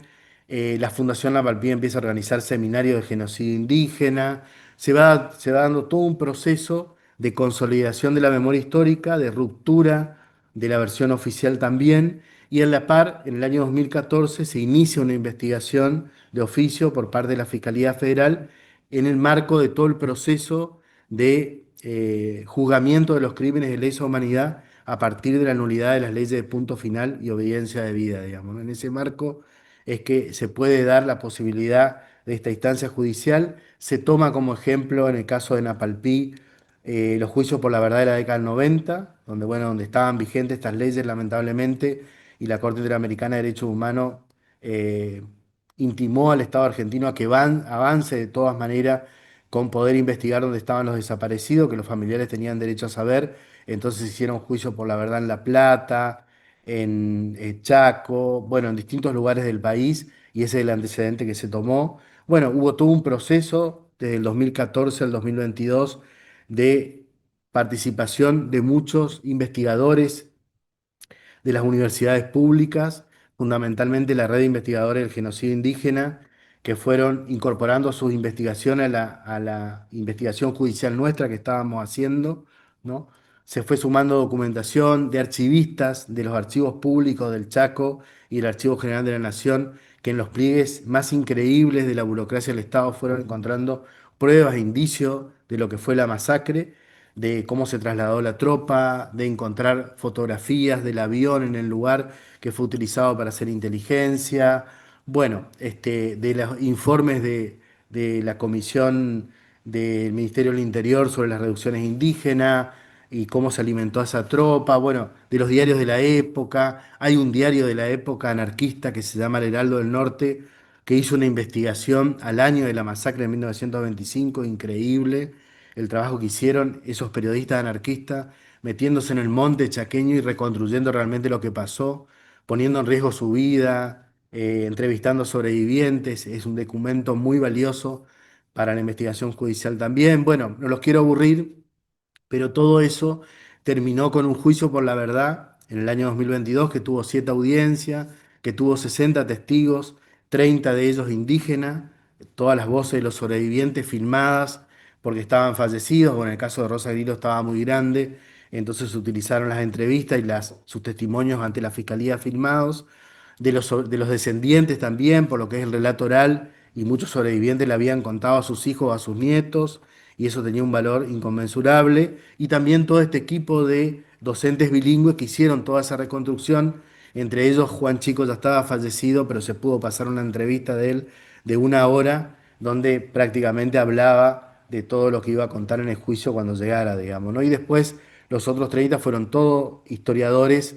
La Fundación La Palpía empieza a organizar seminarios de genocidio indígena. Se va dando todo un proceso de consolidación de la memoria histórica, de ruptura de la versión oficial también, y en la par, en el año 2014, se inicia una investigación de oficio por parte de la Fiscalía Federal en el marco de todo el proceso de juzgamiento de los crímenes de lesa humanidad a partir de la nulidad de las leyes de punto final y obediencia de vida, digamos, ¿no? En ese marco es que se puede dar la posibilidad de esta instancia judicial. Se toma como ejemplo en el caso de Napalpí los juicios por la verdad de la década del 90, donde, bueno, donde estaban vigentes estas leyes, lamentablemente, y la Corte Interamericana de Derechos Humanos eh, intimó al Estado argentino a que avance de todas maneras con poder investigar dónde estaban los desaparecidos, que los familiares tenían derecho a saber. Entonces hicieron juicios por la verdad en La Plata, en Chaco, bueno, en distintos lugares del país, y ese es el antecedente que se tomó. Bueno, hubo todo un proceso desde el 2014 al 2022 de participación de muchos investigadores de las universidades públicas, fundamentalmente la red de investigadores del genocidio indígena, que fueron incorporando sus investigaciones a la investigación judicial nuestra que estábamos haciendo, ¿no? Se fue sumando documentación de archivistas de los archivos públicos del Chaco y el Archivo General de la Nación, que en los pliegues más increíbles de la burocracia del Estado fueron encontrando pruebas e indicios de lo que fue la masacre, de cómo se trasladó la tropa, de encontrar fotografías del avión en el lugar que fue utilizado para hacer inteligencia, bueno, de los informes de la Comisión del Ministerio del Interior sobre las reducciones indígenas y cómo se alimentó a esa tropa, bueno, de los diarios de la época. Hay un diario de la época anarquista que se llama El Heraldo del Norte, que hizo una investigación al año de la masacre de 1925, increíble el trabajo que hicieron esos periodistas anarquistas, metiéndose en el monte chaqueño y reconstruyendo realmente lo que pasó, poniendo en riesgo su vida, entrevistando sobrevivientes. Es un documento muy valioso para la investigación judicial también. Bueno, no los quiero aburrir, pero todo eso terminó con un juicio por la verdad en el año 2022 que tuvo 7 audiencias, que tuvo 60 testigos, 30 de ellos indígenas, todas las voces de los sobrevivientes filmadas porque estaban fallecidos, o en el caso de Rosa Grilo estaba muy grande, entonces se utilizaron las entrevistas y sus testimonios ante la fiscalía filmados, de los descendientes también, por lo que es el relato oral, y muchos sobrevivientes le habían contado a sus hijos o a sus nietos, y eso tenía un valor inconmensurable, y también todo este equipo de docentes bilingües que hicieron toda esa reconstrucción, entre ellos Juan Chico ya estaba fallecido, pero se pudo pasar una entrevista de él de 1 hora, donde prácticamente hablaba de todo lo que iba a contar en el juicio cuando llegara, digamos, ¿no? Y después los otros 30 fueron todos historiadores,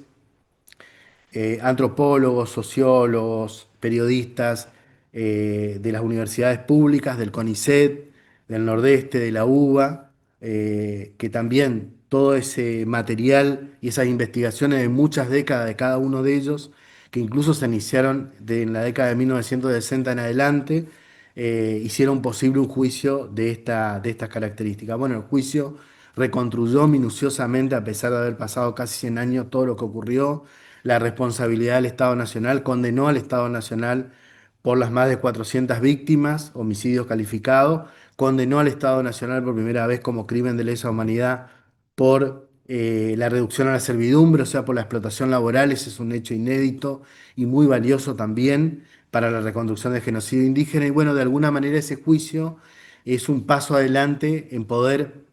antropólogos, sociólogos, periodistas de las universidades públicas, del CONICET, del Nordeste, de la UBA, que también todo ese material y esas investigaciones de muchas décadas de cada uno de ellos, que incluso se iniciaron en la década de 1960 en adelante, hicieron posible un juicio de estas características. Bueno, el juicio reconstruyó minuciosamente, a pesar de haber pasado casi 100 años, todo lo que ocurrió, la responsabilidad del Estado Nacional, condenó al Estado Nacional por las más de 400 víctimas, homicidios calificados, condenó al Estado Nacional por primera vez como crimen de lesa humanidad por la reducción a la servidumbre, o sea, por la explotación laboral. Ese es un hecho inédito y muy valioso también para la reconstrucción del genocidio indígena. Y bueno, de alguna manera ese juicio es un paso adelante en poder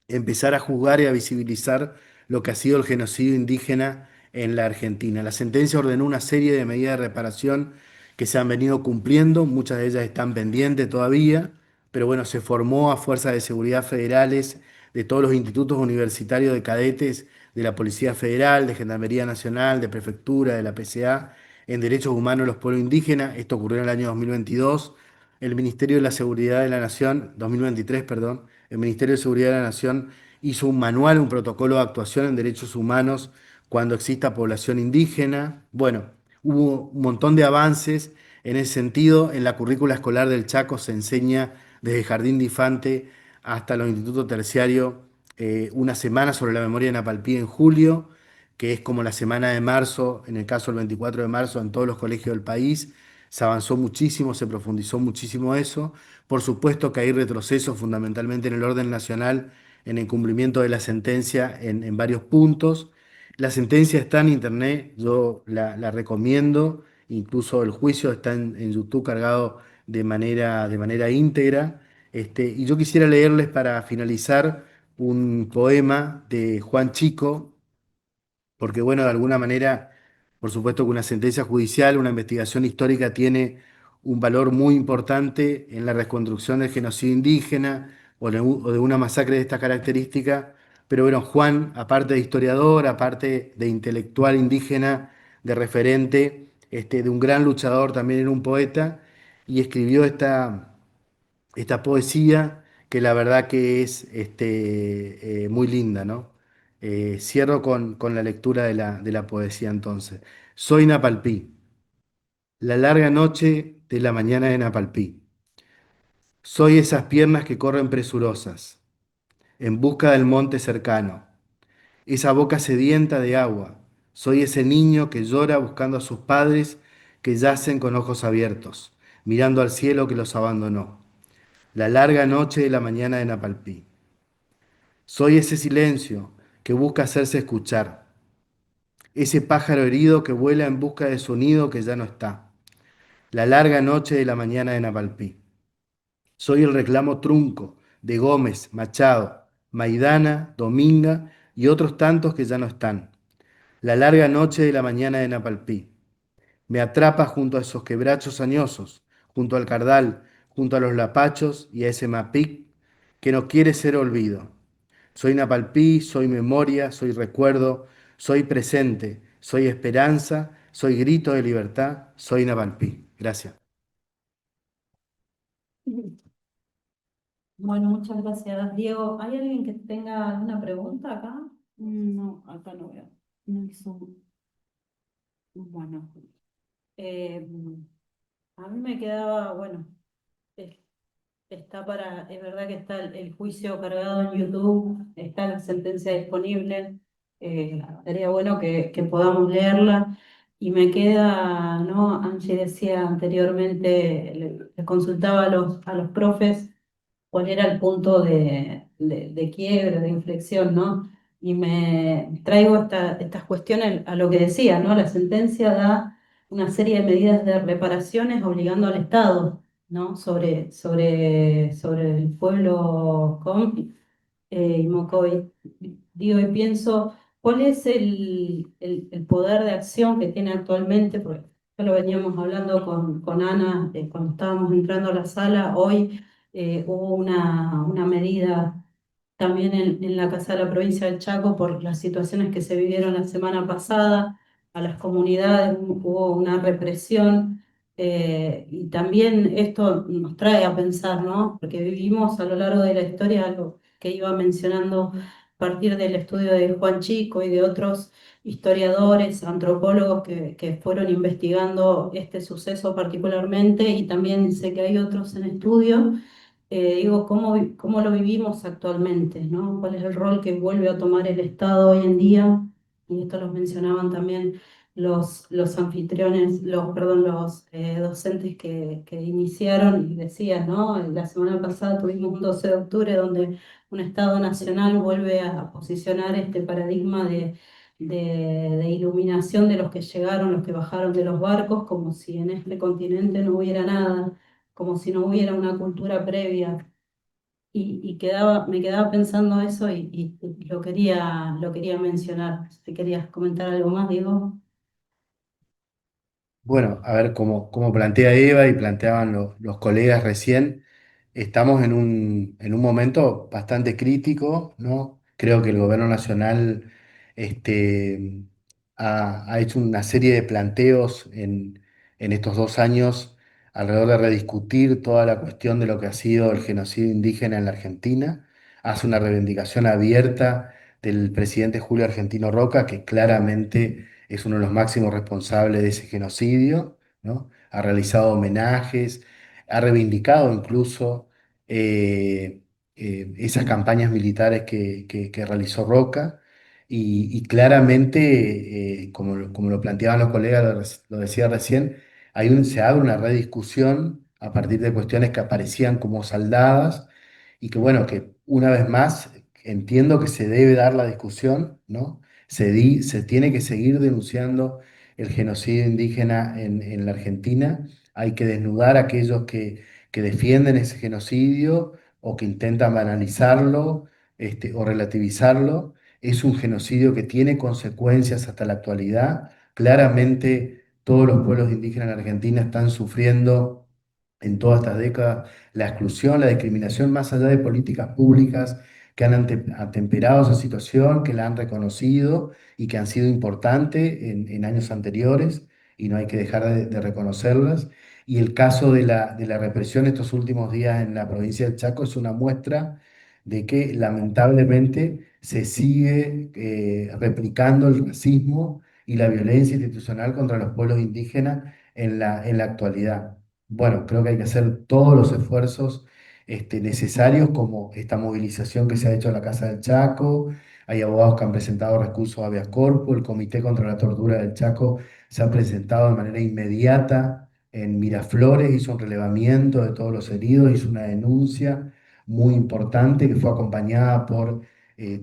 empezar a juzgar y a visibilizar lo que ha sido el genocidio indígena en la Argentina. La sentencia ordenó una serie de medidas de reparación que se han venido cumpliendo, muchas de ellas están pendientes todavía, pero bueno, se formó a fuerzas de seguridad federales de todos los institutos universitarios de cadetes de la Policía Federal, de Gendarmería Nacional, de Prefectura, de la PCA, en Derechos Humanos de los Pueblos Indígenas. Esto ocurrió en el año 2022. El Ministerio de la Seguridad de la Nación, 2023, perdón, el Ministerio de Seguridad de la Nación hizo un manual, un protocolo de actuación en derechos humanos cuando exista población indígena. Bueno, hubo un montón de avances en ese sentido. En la currícula escolar del Chaco se enseña desde Jardín de Infante hasta los institutos terciarios una semana sobre la memoria de Napalpí en julio, que es como la semana de marzo, en el caso del 24 de marzo, en todos los colegios del país. Se avanzó muchísimo, se profundizó muchísimo eso. Por supuesto que hay retrocesos fundamentalmente en el orden nacional, en el cumplimiento de la sentencia en varios puntos. La sentencia está en internet, yo la recomiendo, incluso el juicio está en YouTube cargado de manera íntegra. Y yo quisiera leerles para finalizar un poema de Juan Chico, porque bueno, de alguna manera, por supuesto que una sentencia judicial, una investigación histórica tiene un valor muy importante en la reconstrucción del genocidio indígena o de una masacre de esta característica, pero bueno, Juan, aparte de historiador, aparte de intelectual indígena, de referente, de un gran luchador, también era un poeta, y escribió esta poesía que la verdad que es muy linda, ¿no? Cierro con la lectura de la poesía entonces. Soy Napalpí, la larga noche de la mañana de Napalpí. Soy esas piernas que corren presurosas, en busca del monte cercano, esa boca sedienta de agua. Soy ese niño que llora buscando a sus padres que yacen con ojos abiertos, mirando al cielo que los abandonó. La larga noche de la mañana de Napalpí. Soy ese silencio que busca hacerse escuchar, ese pájaro herido que vuela en busca de su nido que ya no está. La larga noche de la mañana de Napalpí. Soy el reclamo trunco de Gómez, Machado, Maidana, Dominga y otros tantos que ya no están. La larga noche de la mañana de Napalpí. Me atrapa junto a esos quebrachos añosos, junto al cardal, junto a los lapachos y a ese mapic que no quiere ser olvido. Soy Napalpí, soy memoria, soy recuerdo, soy presente, soy esperanza, soy grito de libertad, soy Napalpí. Gracias. Bueno, muchas gracias, Diego. ¿Hay alguien que tenga alguna pregunta acá? No, acá no veo. No hizo. Bueno, eh, a mí me quedaba, bueno, es es verdad que está el juicio cargado en YouTube, está la sentencia disponible. Sería bueno que podamos leerla. Y me queda, ¿no? Angie decía anteriormente, le consultaba a los profes cuál era el punto de quiebre, de inflexión, ¿no? Y me traigo estas cuestiones a lo que decía, ¿no? La sentencia da una serie de medidas de reparaciones obligando al Estado, ¿no? Sobre el pueblo y Mocoy. Digo, y pienso, ¿cuál es el poder de acción que tiene actualmente? Porque ya lo veníamos hablando con Ana cuando estábamos entrando a la sala. Hoy hubo una medida también en la Casa de la Provincia del Chaco por las situaciones que se vivieron la semana pasada. A las comunidades hubo una represión. Y también esto nos trae a pensar, ¿no? Porque vivimos a lo largo de la historia algo que iba mencionando a partir del estudio de Juan Chico y de otros historiadores, antropólogos que fueron investigando este suceso particularmente, y también sé que hay otros en estudio. Digo, ¿cómo lo vivimos actualmente, ¿no? ¿Cuál es el rol que vuelve a tomar el Estado hoy en día? Y esto lo mencionaban también los anfitriones, perdón, los docentes que iniciaron y decían, ¿no? La semana pasada tuvimos un 12 de octubre donde un Estado nacional vuelve a posicionar este paradigma de iluminación de los que llegaron, los que bajaron de los barcos, como si en este continente no hubiera nada, como si no hubiera una cultura previa. Y me quedaba pensando eso y lo quería mencionar. Si querías comentar algo más, Diego. Bueno, a ver, como plantea Eva y planteaban los colegas recién, estamos en un momento bastante crítico, ¿no? Creo que el gobierno nacional este, ha hecho una serie de planteos en estos 2 años alrededor de rediscutir toda la cuestión de lo que ha sido el genocidio indígena en la Argentina. Hace una reivindicación abierta del presidente Julio Argentino Roca, que claramente es uno de los máximos responsables de ese genocidio, ¿no? Ha realizado homenajes, ha reivindicado incluso eh, esas campañas militares que realizó Roca y claramente, como lo planteaban los colegas, lo decía recién, se abre una rediscusión a partir de cuestiones que aparecían como saldadas y que bueno, que una vez más entiendo que se debe dar la discusión, ¿no? Se tiene que seguir denunciando el genocidio indígena en la Argentina. Hay que desnudar a aquellos que defienden ese genocidio o que intentan banalizarlo, o relativizarlo. Es un genocidio que tiene consecuencias hasta la actualidad. Claramente todos los pueblos indígenas en Argentina están sufriendo en todas estas décadas la exclusión, la discriminación, más allá de políticas públicas que han atemperado esa situación, que la han reconocido y que han sido importantes en años anteriores y no hay que dejar de reconocerlas. Y el caso de la represión estos últimos días en la provincia del Chaco es una muestra de que lamentablemente se sigue replicando el racismo y la violencia institucional contra los pueblos indígenas en la actualidad. Bueno, creo que hay que hacer todos los esfuerzos necesarios, como esta movilización que se ha hecho en la Casa del Chaco. Hay abogados que han presentado recursos habeas corpus. El Comité contra la Tortura del Chaco se ha presentado de manera inmediata en Miraflores, hizo un relevamiento de todos los heridos, hizo una denuncia muy importante que fue acompañada por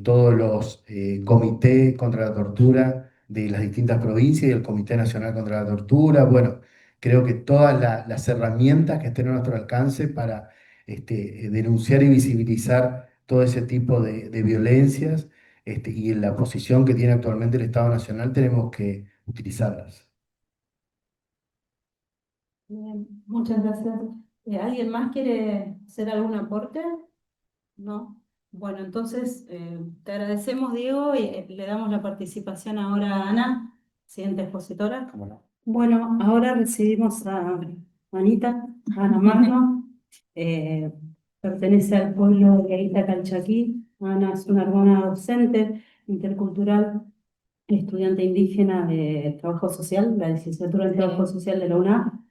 todos los comités contra la tortura de las distintas provincias y el Comité Nacional contra la Tortura. Bueno, creo que todas las herramientas que estén a nuestro alcance para denunciar y visibilizar todo ese tipo de violencias y en la posición que tiene actualmente el Estado Nacional tenemos que utilizarlas. Bien, muchas gracias. ¿Alguien más quiere hacer algún aporte? ¿No? Bueno, entonces te agradecemos, Diego, y le damos la participación ahora a Ana, siguiente expositora. ¿Cómo no? Bueno, ahora recibimos a Anita, Ana Magno, eh, pertenece al pueblo de Aita Calchaquí. Ana es una hermana docente intercultural, estudiante indígena de Trabajo Social, la licenciatura en Trabajo Social de la UNA,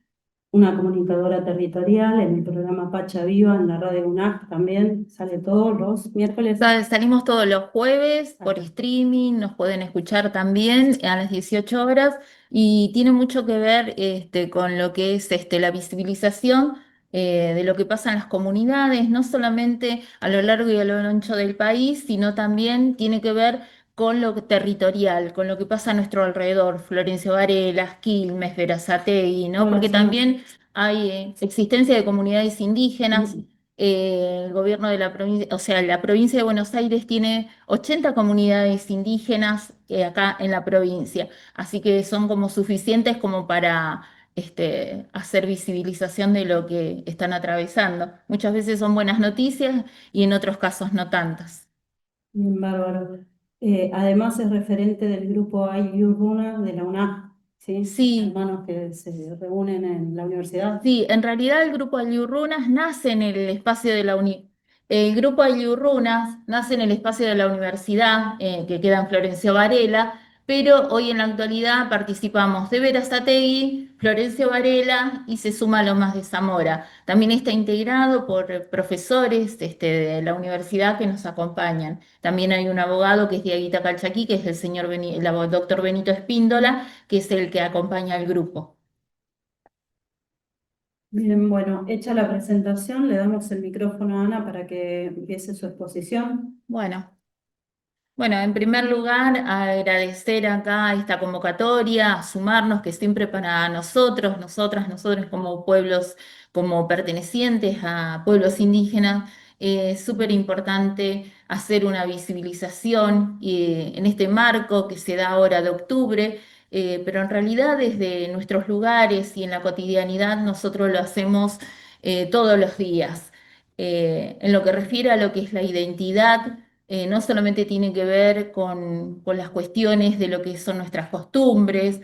una comunicadora territorial en el programa Pacha Viva en la radio UNAC también, sale todos los miércoles. Salimos todos los jueves por Acá. streaming, nos pueden escuchar también a las 18 horas y tiene mucho que ver con lo que es la visibilización de lo que pasa en las comunidades, no solamente a lo largo y a lo ancho del país, sino también tiene que ver con lo territorial, con lo que pasa a nuestro alrededor, Florencio Varela, Quilmes, Berazategui, ¿no? Hola, Porque sí. también hay existencia de comunidades indígenas. El gobierno de la provincia, o sea, la provincia de Buenos Aires tiene 80 comunidades indígenas acá en la provincia, así que son como suficientes como para hacer visibilización de lo que están atravesando. Muchas veces son buenas noticias y en otros casos no tantas. Bien, bárbaro. Además es referente del grupo IU Runa de la UNA, ¿sí? Sí. Hermanos que se reúnen en la universidad. Sí, en realidad el grupo Aliurrunas nace en el espacio de la El grupo Aliurrunas nace en el espacio de la universidad, que queda en Florencio Varela, pero hoy en la actualidad participamos de Berazategui, Florencio Varela y se suma Lomas de Zamora. También está integrado por profesores de la universidad que nos acompañan. También hay un abogado que es de Aguita Calchaquí, que es el señor el doctor Benito Espíndola, que es el que acompaña al grupo. Bien, bueno, hecha la presentación, le damos el micrófono a Ana para que empiece su exposición. Bueno, en primer lugar, agradecer acá esta convocatoria, a sumarnos, que siempre para nosotros, nosotros como pueblos, como pertenecientes a pueblos indígenas, es súper importante hacer una visibilización en este marco que se da ahora de octubre, pero en realidad desde nuestros lugares y en la cotidianidad nosotros lo hacemos todos los días. en lo que refiere a lo que es la identidad, no solamente tiene que ver con las cuestiones de lo que son nuestras costumbres,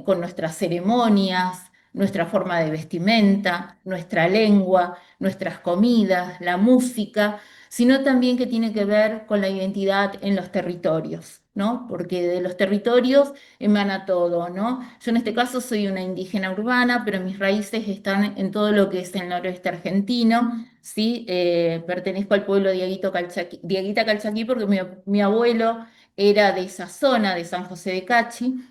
con nuestras ceremonias, nuestra forma de vestimenta, nuestra lengua, nuestras comidas, la música, sino también que tiene que ver con la identidad en los territorios, ¿no? Porque de los territorios emana todo, ¿no? Yo en este caso soy una indígena urbana, pero mis raíces están en todo lo que es el noroeste argentino, ¿sí? Pertenezco al pueblo Diaguita Calchaquí porque mi abuelo era de esa zona, de San José de Cachi.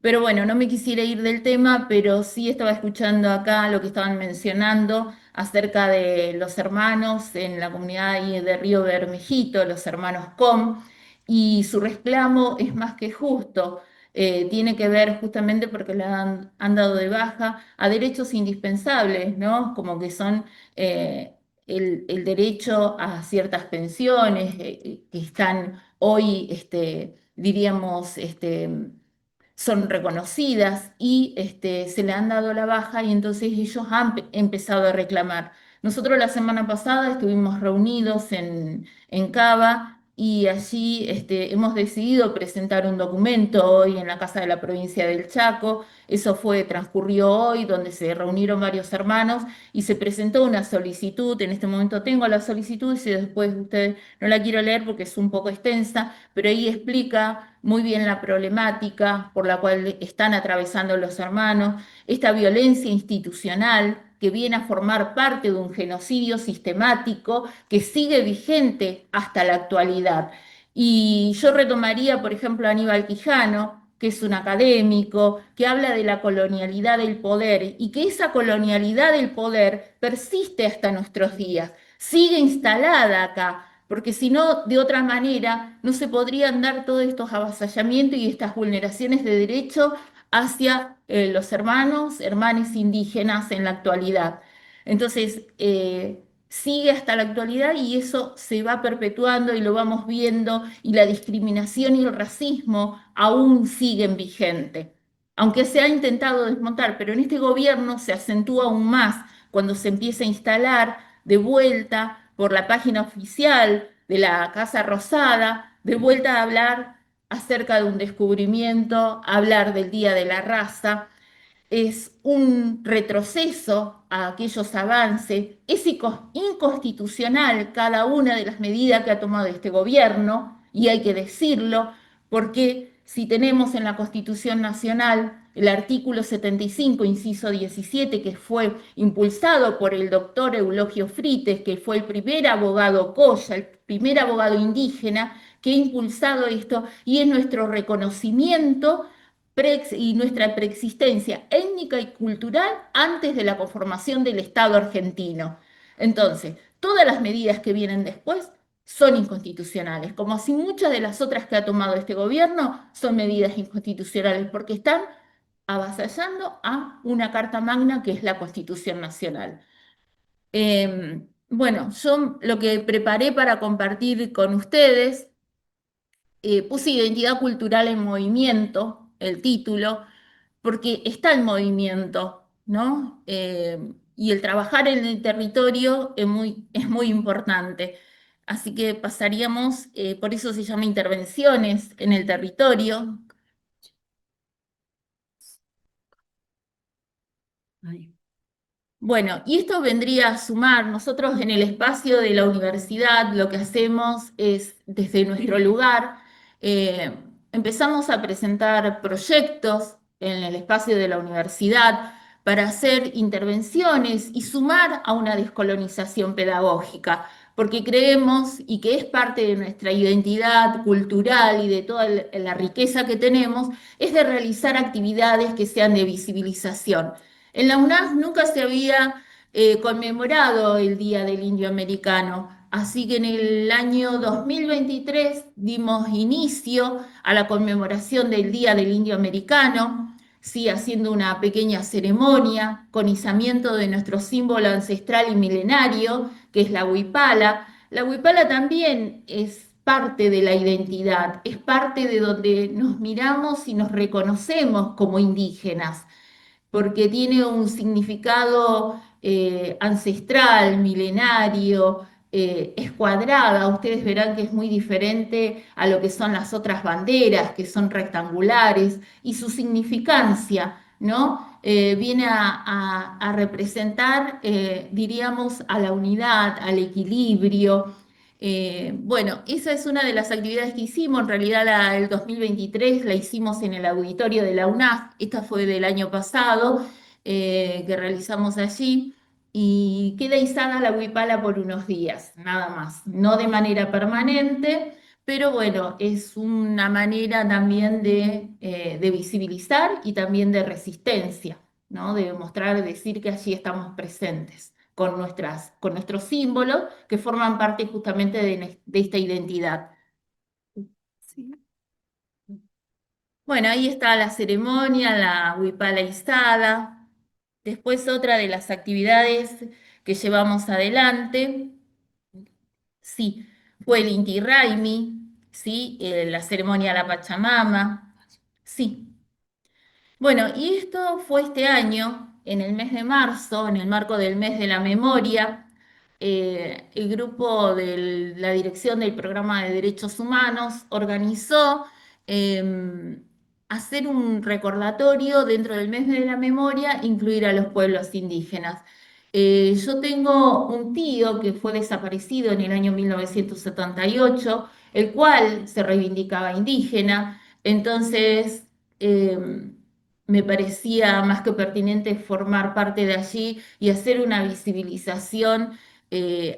Pero bueno, no me quisiera ir del tema, pero sí estaba escuchando acá lo que estaban mencionando acerca de los hermanos en la comunidad ahí de Río Bermejito, los hermanos Com, y su reclamo es más que justo. Tiene que ver justamente porque le han dado de baja a derechos indispensables, ¿no? Como que son el derecho a ciertas pensiones que están hoy, diríamos, son reconocidas y se le han dado la baja y entonces ellos han empezado a reclamar. Nosotros la semana pasada estuvimos reunidos en Cava y allí hemos decidido presentar un documento hoy en la Casa de la Provincia del Chaco. Eso transcurrió hoy, donde se reunieron varios hermanos y se presentó una solicitud. En este momento tengo la solicitud y si después usted no la quiero leer porque es un poco extensa, pero ahí explica muy bien la problemática por la cual están atravesando los hermanos, esta violencia institucional que viene a formar parte de un genocidio sistemático que sigue vigente hasta la actualidad. Y yo retomaría, por ejemplo, a Aníbal Quijano, que es un académico, que habla de la colonialidad del poder y que esa colonialidad del poder persiste hasta nuestros días, sigue instalada acá, porque si no, de otra manera, no se podrían dar todos estos avasallamientos y estas vulneraciones de derecho hacia los hermanos, hermanas indígenas en la actualidad. Entonces, sigue hasta la actualidad y eso se va perpetuando y lo vamos viendo y la discriminación y el racismo aún siguen vigentes. Aunque se ha intentado desmontar, pero en este gobierno se acentúa aún más cuando se empieza a instalar de vuelta por la página oficial de la Casa Rosada, de vuelta a hablar acerca de un descubrimiento, hablar del Día de la Raza, es un retroceso a aquellos avances, es inconstitucional cada una de las medidas que ha tomado este gobierno, y hay que decirlo, porque si tenemos en la Constitución Nacional el artículo 75, inciso 17, que fue impulsado por el doctor Eulogio Frites, que fue el primer abogado Coya, el primer abogado indígena que ha impulsado esto, y es nuestro reconocimiento y nuestra preexistencia étnica y cultural antes de la conformación del Estado argentino. Entonces, todas las medidas que vienen después son inconstitucionales, como así muchas de las otras que ha tomado este gobierno son medidas inconstitucionales porque están avasallando a una Carta Magna que es la Constitución Nacional. Bueno, yo lo que preparé para compartir con ustedes, puse Identidad Cultural en Movimiento, el título, porque está el movimiento, ¿no? Y el trabajar en el territorio es muy importante. Así que pasaríamos, por eso se llama intervenciones en el territorio. Ahí. Bueno, y esto vendría a sumar, nosotros en el espacio de la universidad lo que hacemos es, desde nuestro lugar, eh, empezamos a presentar proyectos en el espacio de la universidad para hacer intervenciones y sumar a una descolonización pedagógica, porque creemos, y que es parte de nuestra identidad cultural y de toda la riqueza que tenemos, es de realizar actividades que sean de visibilización. En la UNAS nunca se había conmemorado el Día del Indio Americano, así que en el año 2023 dimos inicio a la conmemoración del Día del Indio Americano, sí, haciendo una pequeña ceremonia con izamiento de nuestro símbolo ancestral y milenario, que es la huipala. La huipala también es parte de la identidad, es parte de donde nos miramos y nos reconocemos como indígenas porque tiene un significado ancestral, milenario, escuadrada. Ustedes verán que es muy diferente a lo que son las otras banderas, que son rectangulares, y su significancia, ¿no? Viene a representar, diríamos, a la unidad, al equilibrio. Bueno, esa es una de las actividades que hicimos. En realidad, el 2023 la hicimos en el auditorio de la UNAF. Esta fue del año pasado, que realizamos allí. Y queda izada la huipala por unos días, nada más. No de manera permanente, pero bueno, es una manera también de visibilizar y también de resistencia, ¿no? De mostrar, decir que allí estamos presentes con nuestros símbolos que forman parte justamente de esta identidad. Sí. Bueno, ahí está la ceremonia, la huipala izada. Después otra de las actividades que llevamos adelante, sí, fue el Inti Raymi, sí, la ceremonia a la Pachamama, sí. Bueno, y esto fue este año, en el mes de marzo, en el marco del mes de la memoria. El grupo de la Dirección del Programa de Derechos Humanos organizó eh, hacer un recordatorio dentro del mes de la memoria, incluir a los pueblos indígenas. Yo tengo un tío que fue desaparecido en el año 1978, el cual se reivindicaba indígena. Entonces, eh, me parecía más que pertinente formar parte de allí y hacer una visibilización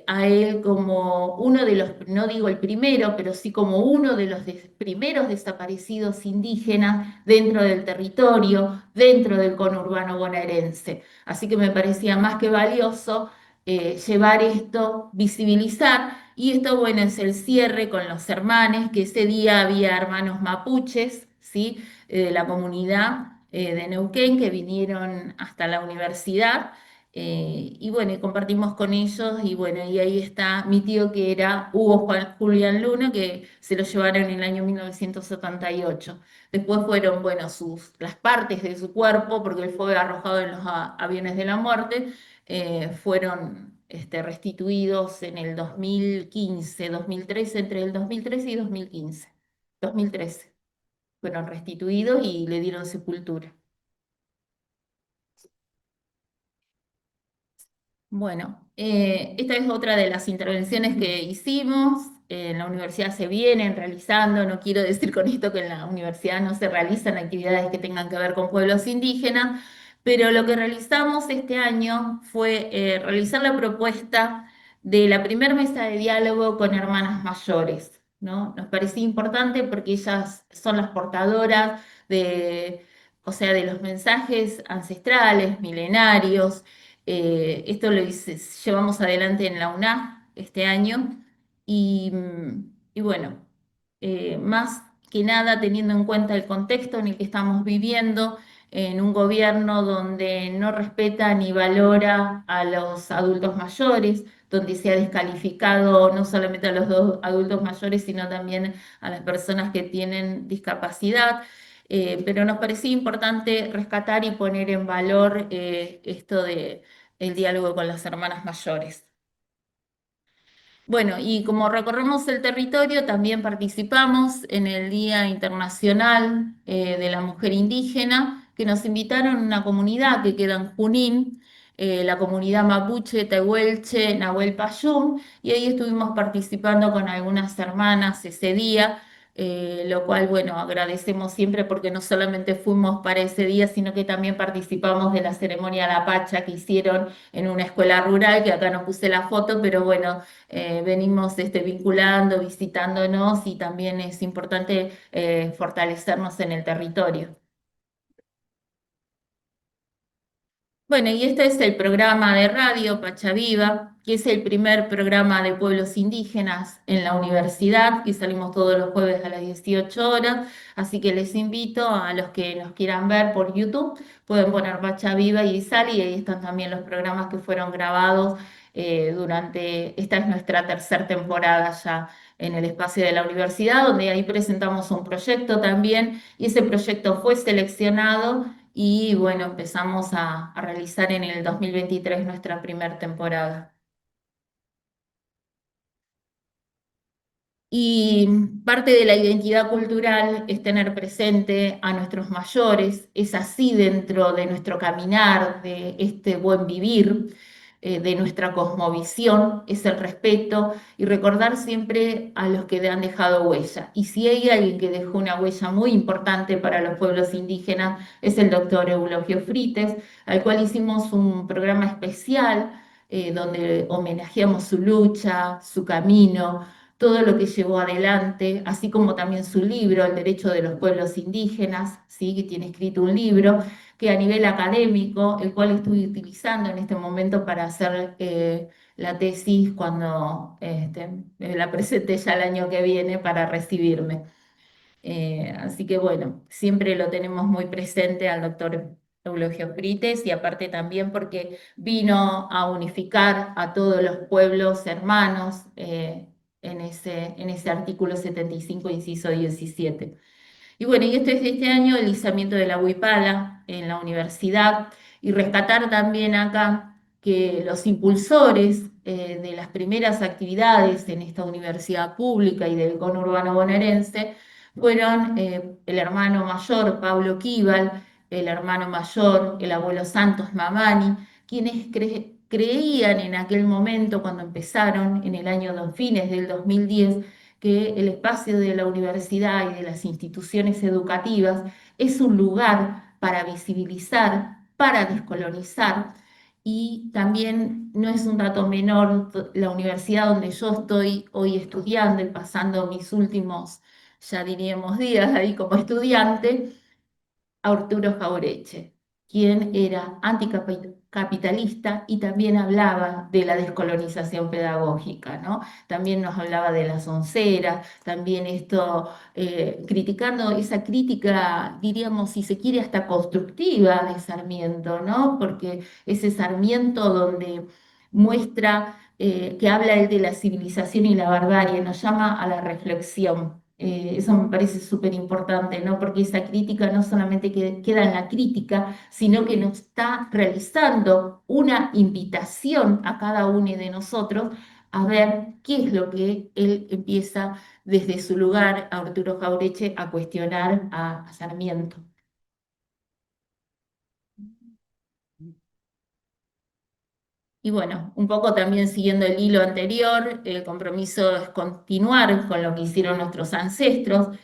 a él como uno de los, no digo el primero, pero sí como uno de los primeros desaparecidos indígenas dentro del territorio, dentro del conurbano bonaerense. Así que me parecía más que valioso llevar esto, visibilizar. Y esto, bueno, es el cierre con los hermanes, que ese día había hermanos mapuches, ¿sí? De la comunidad de Neuquén que vinieron hasta la universidad. Y bueno, y compartimos con ellos y bueno, y ahí está mi tío que era Julián Luna, que se lo llevaron en el año 1978. Después fueron, bueno, las partes de su cuerpo, porque él fue arrojado en los aviones de la muerte, fueron restituidos en el 2015, 2013, entre el 2013 y 2015. 2013 fueron restituidos y le dieron sepultura. Bueno, esta es otra de las intervenciones que hicimos. En la universidad se vienen realizando, no quiero decir con esto que en la universidad no se realizan actividades que tengan que ver con pueblos indígenas, pero lo que realizamos este año fue realizar la propuesta de la primera mesa de diálogo con hermanas mayores, ¿no? Nos parecía importante porque ellas son las portadoras de, o sea, de los mensajes ancestrales, milenarios. Esto llevamos adelante en la UNA este año y bueno, más que nada teniendo en cuenta el contexto en el que estamos viviendo, en un gobierno donde no respeta ni valora a los adultos mayores, donde se ha descalificado no solamente a los dos adultos mayores, sino también a las personas que tienen discapacidad. Pero nos parecía importante rescatar y poner en valor esto de el diálogo con las hermanas mayores. Bueno, y como recorremos el territorio, también participamos en el Día Internacional de la Mujer Indígena, que nos invitaron una comunidad que queda en Junín, la comunidad mapuche, tehuelche, nahuel payún, y ahí estuvimos participando con algunas hermanas ese día, lo cual, bueno, agradecemos siempre porque no solamente fuimos para ese día, sino que también participamos de la ceremonia La Pacha que hicieron en una escuela rural, que acá no puse la foto, pero bueno, venimos vinculando, visitándonos y también es importante fortalecernos en el territorio. Bueno, y este es el programa de radio Pachaviva, que es el primer programa de pueblos indígenas en la universidad, y salimos todos los jueves a las 18 horas, así que les invito a los que nos quieran ver por YouTube, pueden poner Pachaviva y sale, y ahí están también los programas que fueron grabados esta es nuestra tercera temporada ya en el espacio de la universidad, donde ahí presentamos un proyecto también, y ese proyecto fue seleccionado y bueno, empezamos a realizar en el 2023 nuestra primera temporada. Y parte de la identidad cultural es tener presente a nuestros mayores, es así dentro de nuestro caminar, de este buen vivir, de nuestra cosmovisión, es el respeto y recordar siempre a los que han dejado huella. Y si hay alguien que dejó una huella muy importante para los pueblos indígenas, es el doctor Eulogio Frites, al cual hicimos un programa especial donde homenajeamos su lucha, su camino, todo lo que llevó adelante, así como también su libro, El Derecho de los Pueblos Indígenas, ¿sí? Que tiene escrito un libro que a nivel académico, el cual estoy utilizando en este momento para hacer la tesis cuando la presente ya el año que viene para recibirme. Así que bueno, siempre lo tenemos muy presente al doctor Eulogio Frites y aparte también porque vino a unificar a todos los pueblos hermanos en ese artículo 75, inciso 17. Y bueno, y esto es de este año, el izamiento de la huipala en la universidad y rescatar también acá que los impulsores de las primeras actividades en esta universidad pública y del conurbano bonaerense fueron el hermano mayor Pablo Quíbal, el hermano mayor, el abuelo Santos Mamani, quienes creían en aquel momento cuando empezaron en el año fines del 2010 que el espacio de la universidad y de las instituciones educativas es un lugar para visibilizar, para descolonizar y también no es un dato menor la universidad donde yo estoy hoy estudiando y pasando mis últimos, ya diríamos, días ahí como estudiante, Arturo Jaureche, quien era anticapitalista y también hablaba de la descolonización pedagógica, ¿no? También nos hablaba de las onceras, también esto, criticando esa crítica, diríamos, si se quiere, hasta constructiva de Sarmiento, ¿no? Porque ese Sarmiento donde muestra que habla él de la civilización y la barbarie, nos llama a la reflexión. Eso me parece súper importante, ¿no? Porque esa crítica no solamente queda en la crítica, sino que nos está realizando una invitación a cada uno de nosotros a ver qué es lo que él empieza desde su lugar, a Arturo Jaureche, a cuestionar a Sarmiento. Y bueno, un poco también siguiendo el hilo anterior, el compromiso es continuar con lo que hicieron nuestros ancestros.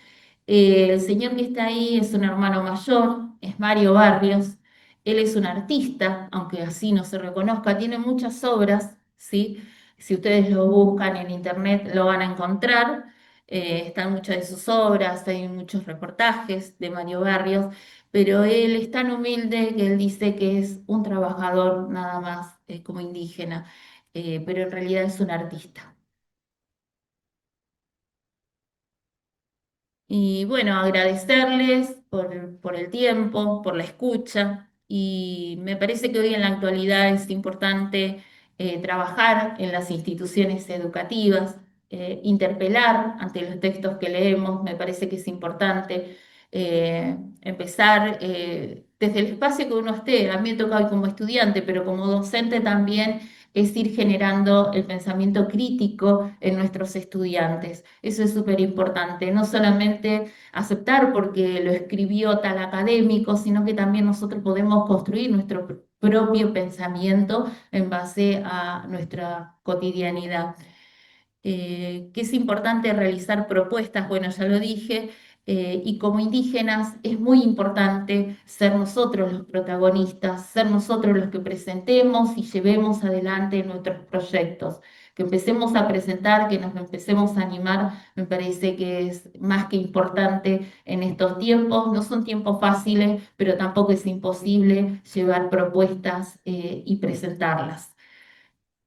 El señor que está ahí es un hermano mayor, es Mario Barrios. Él es un artista, aunque así no se reconozca, tiene muchas obras, ¿sí? Si ustedes lo buscan en internet lo van a encontrar. Están muchas de sus obras, hay muchos reportajes de Mario Barrios, pero él es tan humilde que él dice que es un trabajador nada más como indígena, pero en realidad es un artista. Y bueno, agradecerles por el tiempo, por la escucha. Y me parece que hoy en la actualidad es importante trabajar en las instituciones educativas, interpelar ante los textos que leemos. Me parece que es importante empezar desde el espacio que uno esté. A mí me toca hoy como estudiante, pero como docente también es ir generando el pensamiento crítico en nuestros estudiantes. Eso es súper importante, no solamente aceptar porque lo escribió tal académico, sino que también nosotros podemos construir nuestro propio pensamiento en base a nuestra cotidianidad. Que es importante realizar propuestas, bueno, ya lo dije, y como indígenas es muy importante ser nosotros los protagonistas, ser nosotros los que presentemos y llevemos adelante nuestros proyectos, que empecemos a presentar, que nos empecemos a animar, me parece que es más que importante en estos tiempos. No son tiempos fáciles, pero tampoco es imposible llevar propuestas y presentarlas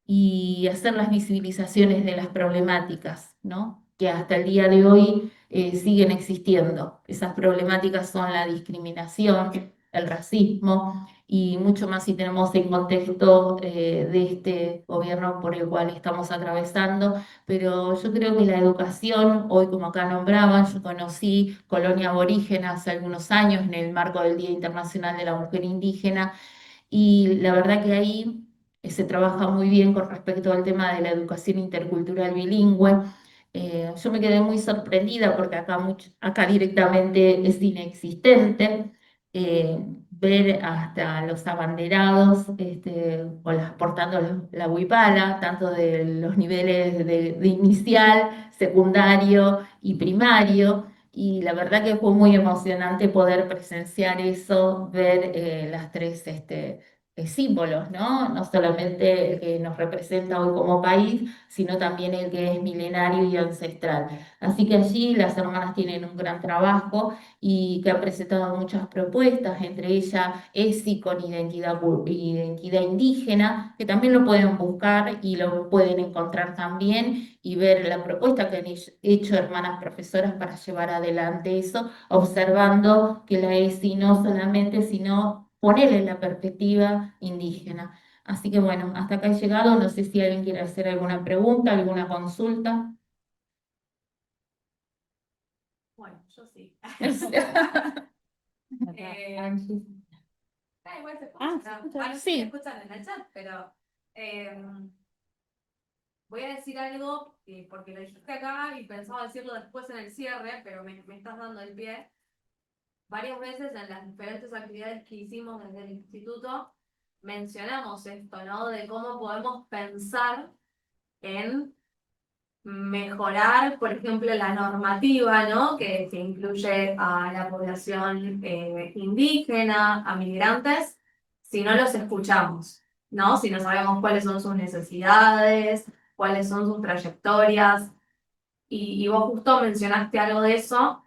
y hacer las visibilizaciones de las problemáticas, ¿no? Que hasta el día de hoy siguen existiendo. Esas problemáticas son la discriminación, el racismo, y mucho más si tenemos el contexto de este gobierno por el cual estamos atravesando. Pero yo creo que la educación, hoy como acá nombraban, yo conocí Colonia Aborígena hace algunos años en el marco del Día Internacional de la Mujer Indígena, y la verdad que ahí se trabaja muy bien con respecto al tema de la educación intercultural bilingüe. Yo me quedé muy sorprendida porque acá, acá directamente es inexistente. Ver hasta los abanderados portando la huipala, tanto de los niveles de inicial, secundario y primario. Y la verdad que fue muy emocionante poder presenciar eso, ver las tres símbolos, ¿no? No solamente el que nos representa hoy como país, sino también el que es milenario y ancestral. Así que allí las hermanas tienen un gran trabajo y que han presentado muchas propuestas, entre ellas ESI con identidad indígena, que también lo pueden buscar y lo pueden encontrar también y ver la propuesta que han hecho hermanas profesoras para llevar adelante eso, observando que la ESI no solamente, sino ponerle la perspectiva indígena. Así que bueno, hasta acá he llegado. No sé si alguien quiere hacer alguna pregunta, alguna consulta. Bueno, yo sí. Angie. Igual se Ah, escucha, ¿no? se escucha. No sé si Sí. me escuchan en el chat, pero voy a decir algo porque lo dijiste acá y pensaba decirlo después en el cierre, pero me estás dando el pie. Varias veces en las diferentes actividades que hicimos desde el instituto mencionamos esto, ¿no? De cómo podemos pensar en mejorar, por ejemplo, la normativa, ¿no? Que incluye a la población indígena, a migrantes, si no los escuchamos, ¿no? Si no sabemos cuáles son sus necesidades, cuáles son sus trayectorias. Y vos justo mencionaste algo de eso,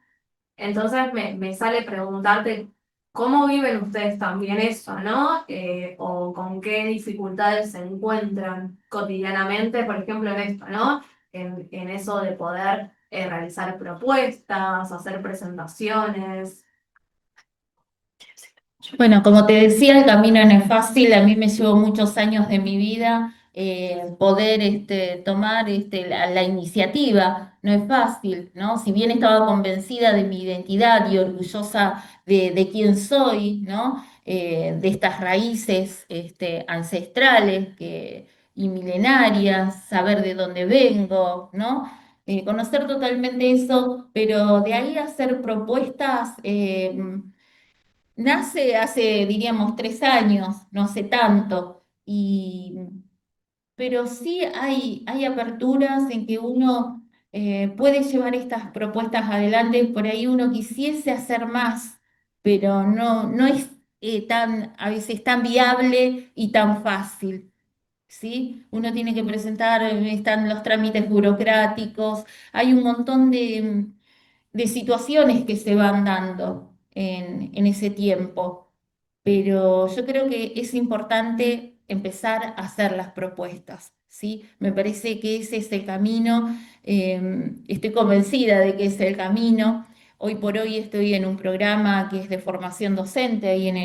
entonces me sale preguntarte cómo viven ustedes también eso, ¿no? O con qué dificultades se encuentran cotidianamente, por ejemplo, en esto, ¿no? En eso de poder realizar propuestas, hacer presentaciones. Bueno, como te decía, el camino no es fácil. A mí me llevó muchos años de mi vida poder tomar la iniciativa. No es fácil, ¿no? Si bien estaba convencida de mi identidad y orgullosa de quién soy, ¿no? De estas raíces ancestrales y milenarias, saber de dónde vengo, ¿no? Conocer totalmente eso, pero de ahí hacer propuestas. Nace hace, diríamos, 3 años, no hace tanto, pero sí hay aperturas en que uno puede llevar estas propuestas adelante. Por ahí uno quisiese hacer más, pero no es a veces tan viable y tan fácil. ¿Sí? Uno tiene que presentar, están los trámites burocráticos, hay un montón de situaciones que se van dando en ese tiempo, pero yo creo que es importante empezar a hacer las propuestas, ¿sí? Me parece que ese es el camino, estoy convencida de que es el camino. Hoy por hoy estoy en un programa que es de formación docente ahí en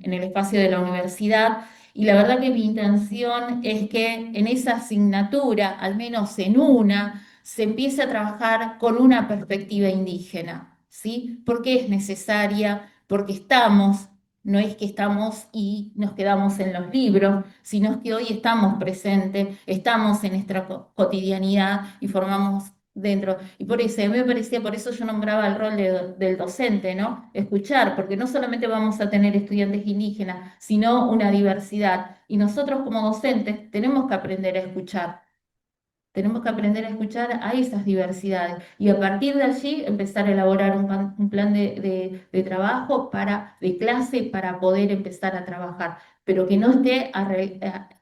el espacio de la universidad, y la verdad que mi intención es que en esa asignatura, al menos en una, se empiece a trabajar con una perspectiva indígena, ¿sí? Porque es necesaria, porque estamos, no es que estamos y nos quedamos en los libros, sino que hoy estamos presentes, estamos en nuestra cotidianidad y formamos dentro. Y por eso, a mí me parecía, por eso yo nombraba el rol del docente, ¿no? Escuchar, porque no solamente vamos a tener estudiantes indígenas, sino una diversidad. Y nosotros como docentes tenemos que aprender a escuchar. Tenemos que aprender a escuchar a esas diversidades y a partir de allí empezar a elaborar un plan de trabajo de clase para poder empezar a trabajar, pero que no esté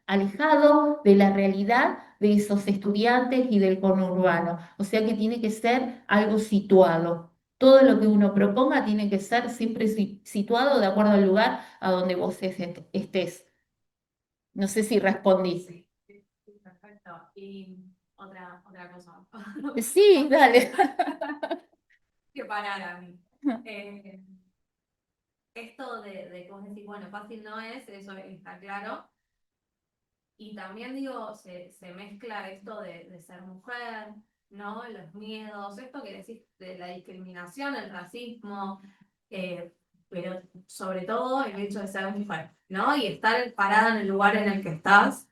alejado de la realidad de esos estudiantes y del conurbano. O sea que tiene que ser algo situado. Todo lo que uno proponga tiene que ser siempre situado de acuerdo al lugar a donde vos estés. No sé si respondí. Sí, sí, sí, perfecto. Y otra cosa. Sí, dale. Que parar a mí. esto de que vos decís, bueno, fácil no es, eso está claro. Y también digo, se mezcla esto de ser mujer, ¿no? Los miedos, esto que decís de la discriminación, el racismo, pero sobre todo el hecho de ser mujer, ¿no? Y estar parada en el lugar en el que estás,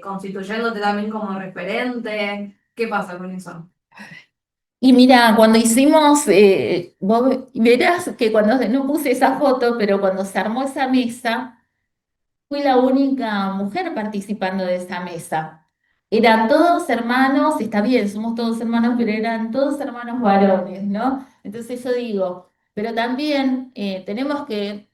constituyéndote también como referente. ¿Qué pasa con eso? Y mira, cuando hicimos, vos verás que cuando no puse esa foto, pero cuando se armó esa mesa, fui la única mujer participando de esa mesa. Eran todos hermanos, está bien, somos todos hermanos, pero eran todos hermanos varones, ¿no? Entonces yo digo, pero también tenemos que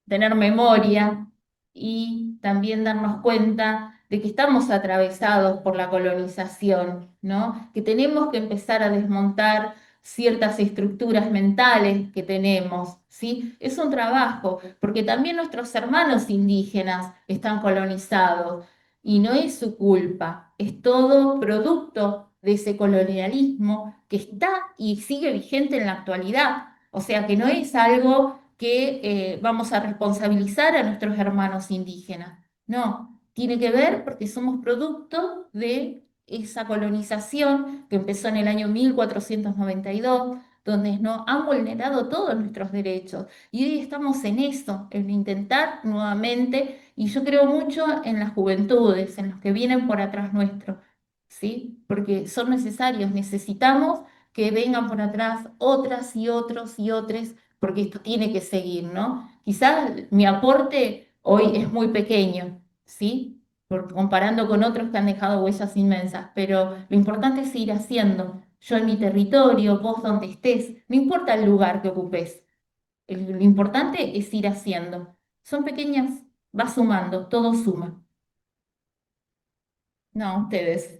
tener memoria y también darnos cuenta de que estamos atravesados por la colonización, ¿no? Que tenemos que empezar a desmontar ciertas estructuras mentales que tenemos, ¿sí? Es un trabajo, porque también nuestros hermanos indígenas están colonizados y no es su culpa, es todo producto de ese colonialismo que está y sigue vigente en la actualidad. O sea que no es algo que vamos a responsabilizar a nuestros hermanos indígenas. No, tiene que ver porque somos producto de esa colonización que empezó en el año 1492, donde nos han vulnerado todos nuestros derechos. Y hoy estamos en eso, en intentar nuevamente, y yo creo mucho en las juventudes, en los que vienen por atrás nuestro, ¿sí? Porque son necesarios, necesitamos que vengan por atrás otras y otros y otros porque esto tiene que seguir, ¿no? Quizás mi aporte hoy es muy pequeño, ¿sí? Comparando con otros que han dejado huellas inmensas, pero lo importante es seguir haciendo. Yo en mi territorio, vos donde estés, no importa el lugar que ocupes, lo importante es ir haciendo. Son pequeñas, va sumando, todo suma. No, ustedes.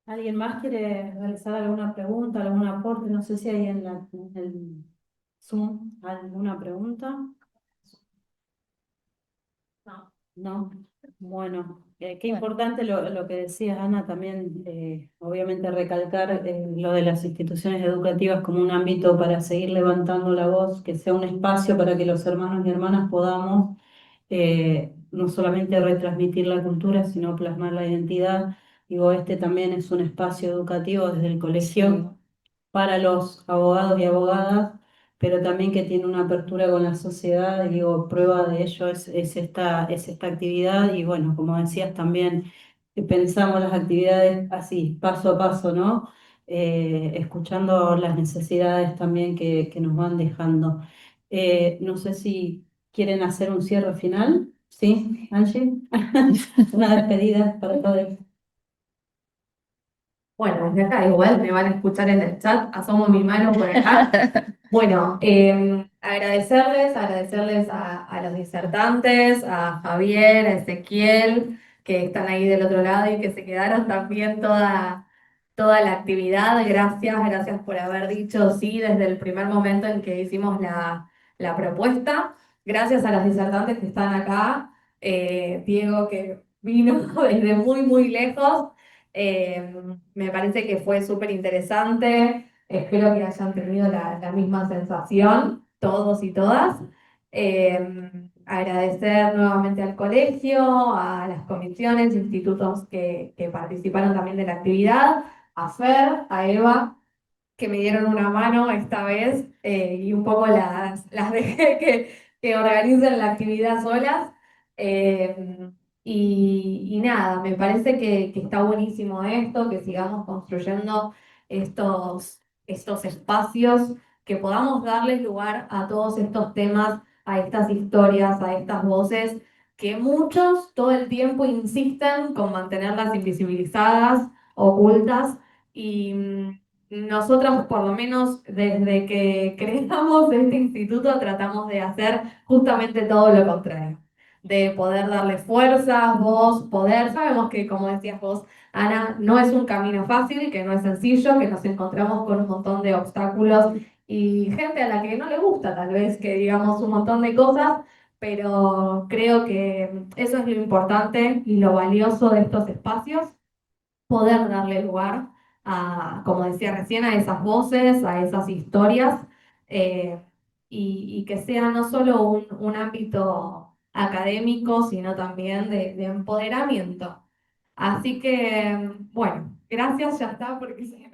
¿Alguien más quiere realizar alguna pregunta, algún aporte? No sé si hay en el Zoom alguna pregunta. No. No. Bueno, qué importante lo que decías, Ana, también obviamente recalcar lo de las instituciones educativas como un ámbito para seguir levantando la voz, que sea un espacio para que los hermanos y hermanas podamos no solamente retransmitir la cultura, sino plasmar la identidad. Digo, este también es un espacio educativo desde el colegio para los abogados y abogadas, pero también que tiene una apertura con la sociedad, y digo, prueba de ello es esta actividad, y bueno, como decías también, pensamos las actividades así, paso a paso, ¿no? Escuchando las necesidades también que nos van dejando. No sé si quieren hacer un cierre final, ¿sí, Angie? Una despedida para todos. Bueno, desde acá igual me van a escuchar en el chat, asomo mi mano por acá. Bueno, agradecerles a los disertantes, a Javier, a Ezequiel, que están ahí del otro lado y que se quedaron también toda la actividad. Gracias por haber dicho sí desde el primer momento en que hicimos la propuesta. Gracias a los disertantes que están acá, Diego que vino desde muy lejos. Eh, Me parece que fue súper interesante. Espero que hayan tenido la misma sensación, todos y todas. Agradecer nuevamente al colegio, a las comisiones, institutos que participaron también de la actividad, a Fer, a Eva, que me dieron una mano esta vez y un poco las dejé que organicen la actividad solas. Eh, y nada, me parece que está buenísimo esto, que sigamos construyendo estos espacios, que podamos darles lugar a todos estos temas, a estas historias, a estas voces, que muchos todo el tiempo insisten con mantenerlas invisibilizadas, ocultas. Y nosotros, por lo menos desde que creamos este instituto, tratamos de hacer justamente todo lo contrario, de poder darle fuerza, voz, poder. Sabemos que, como decías vos, Ana, no es un camino fácil, que no es sencillo, que nos encontramos con un montón de obstáculos y gente a la que no le gusta tal vez que digamos un montón de cosas, pero creo que eso es lo importante y lo valioso de estos espacios, poder darle lugar a, como decía recién, a esas voces, a esas historias. y que sea no solo un ámbito académico, sino también de empoderamiento. Así que, bueno, gracias, ya está, porque se me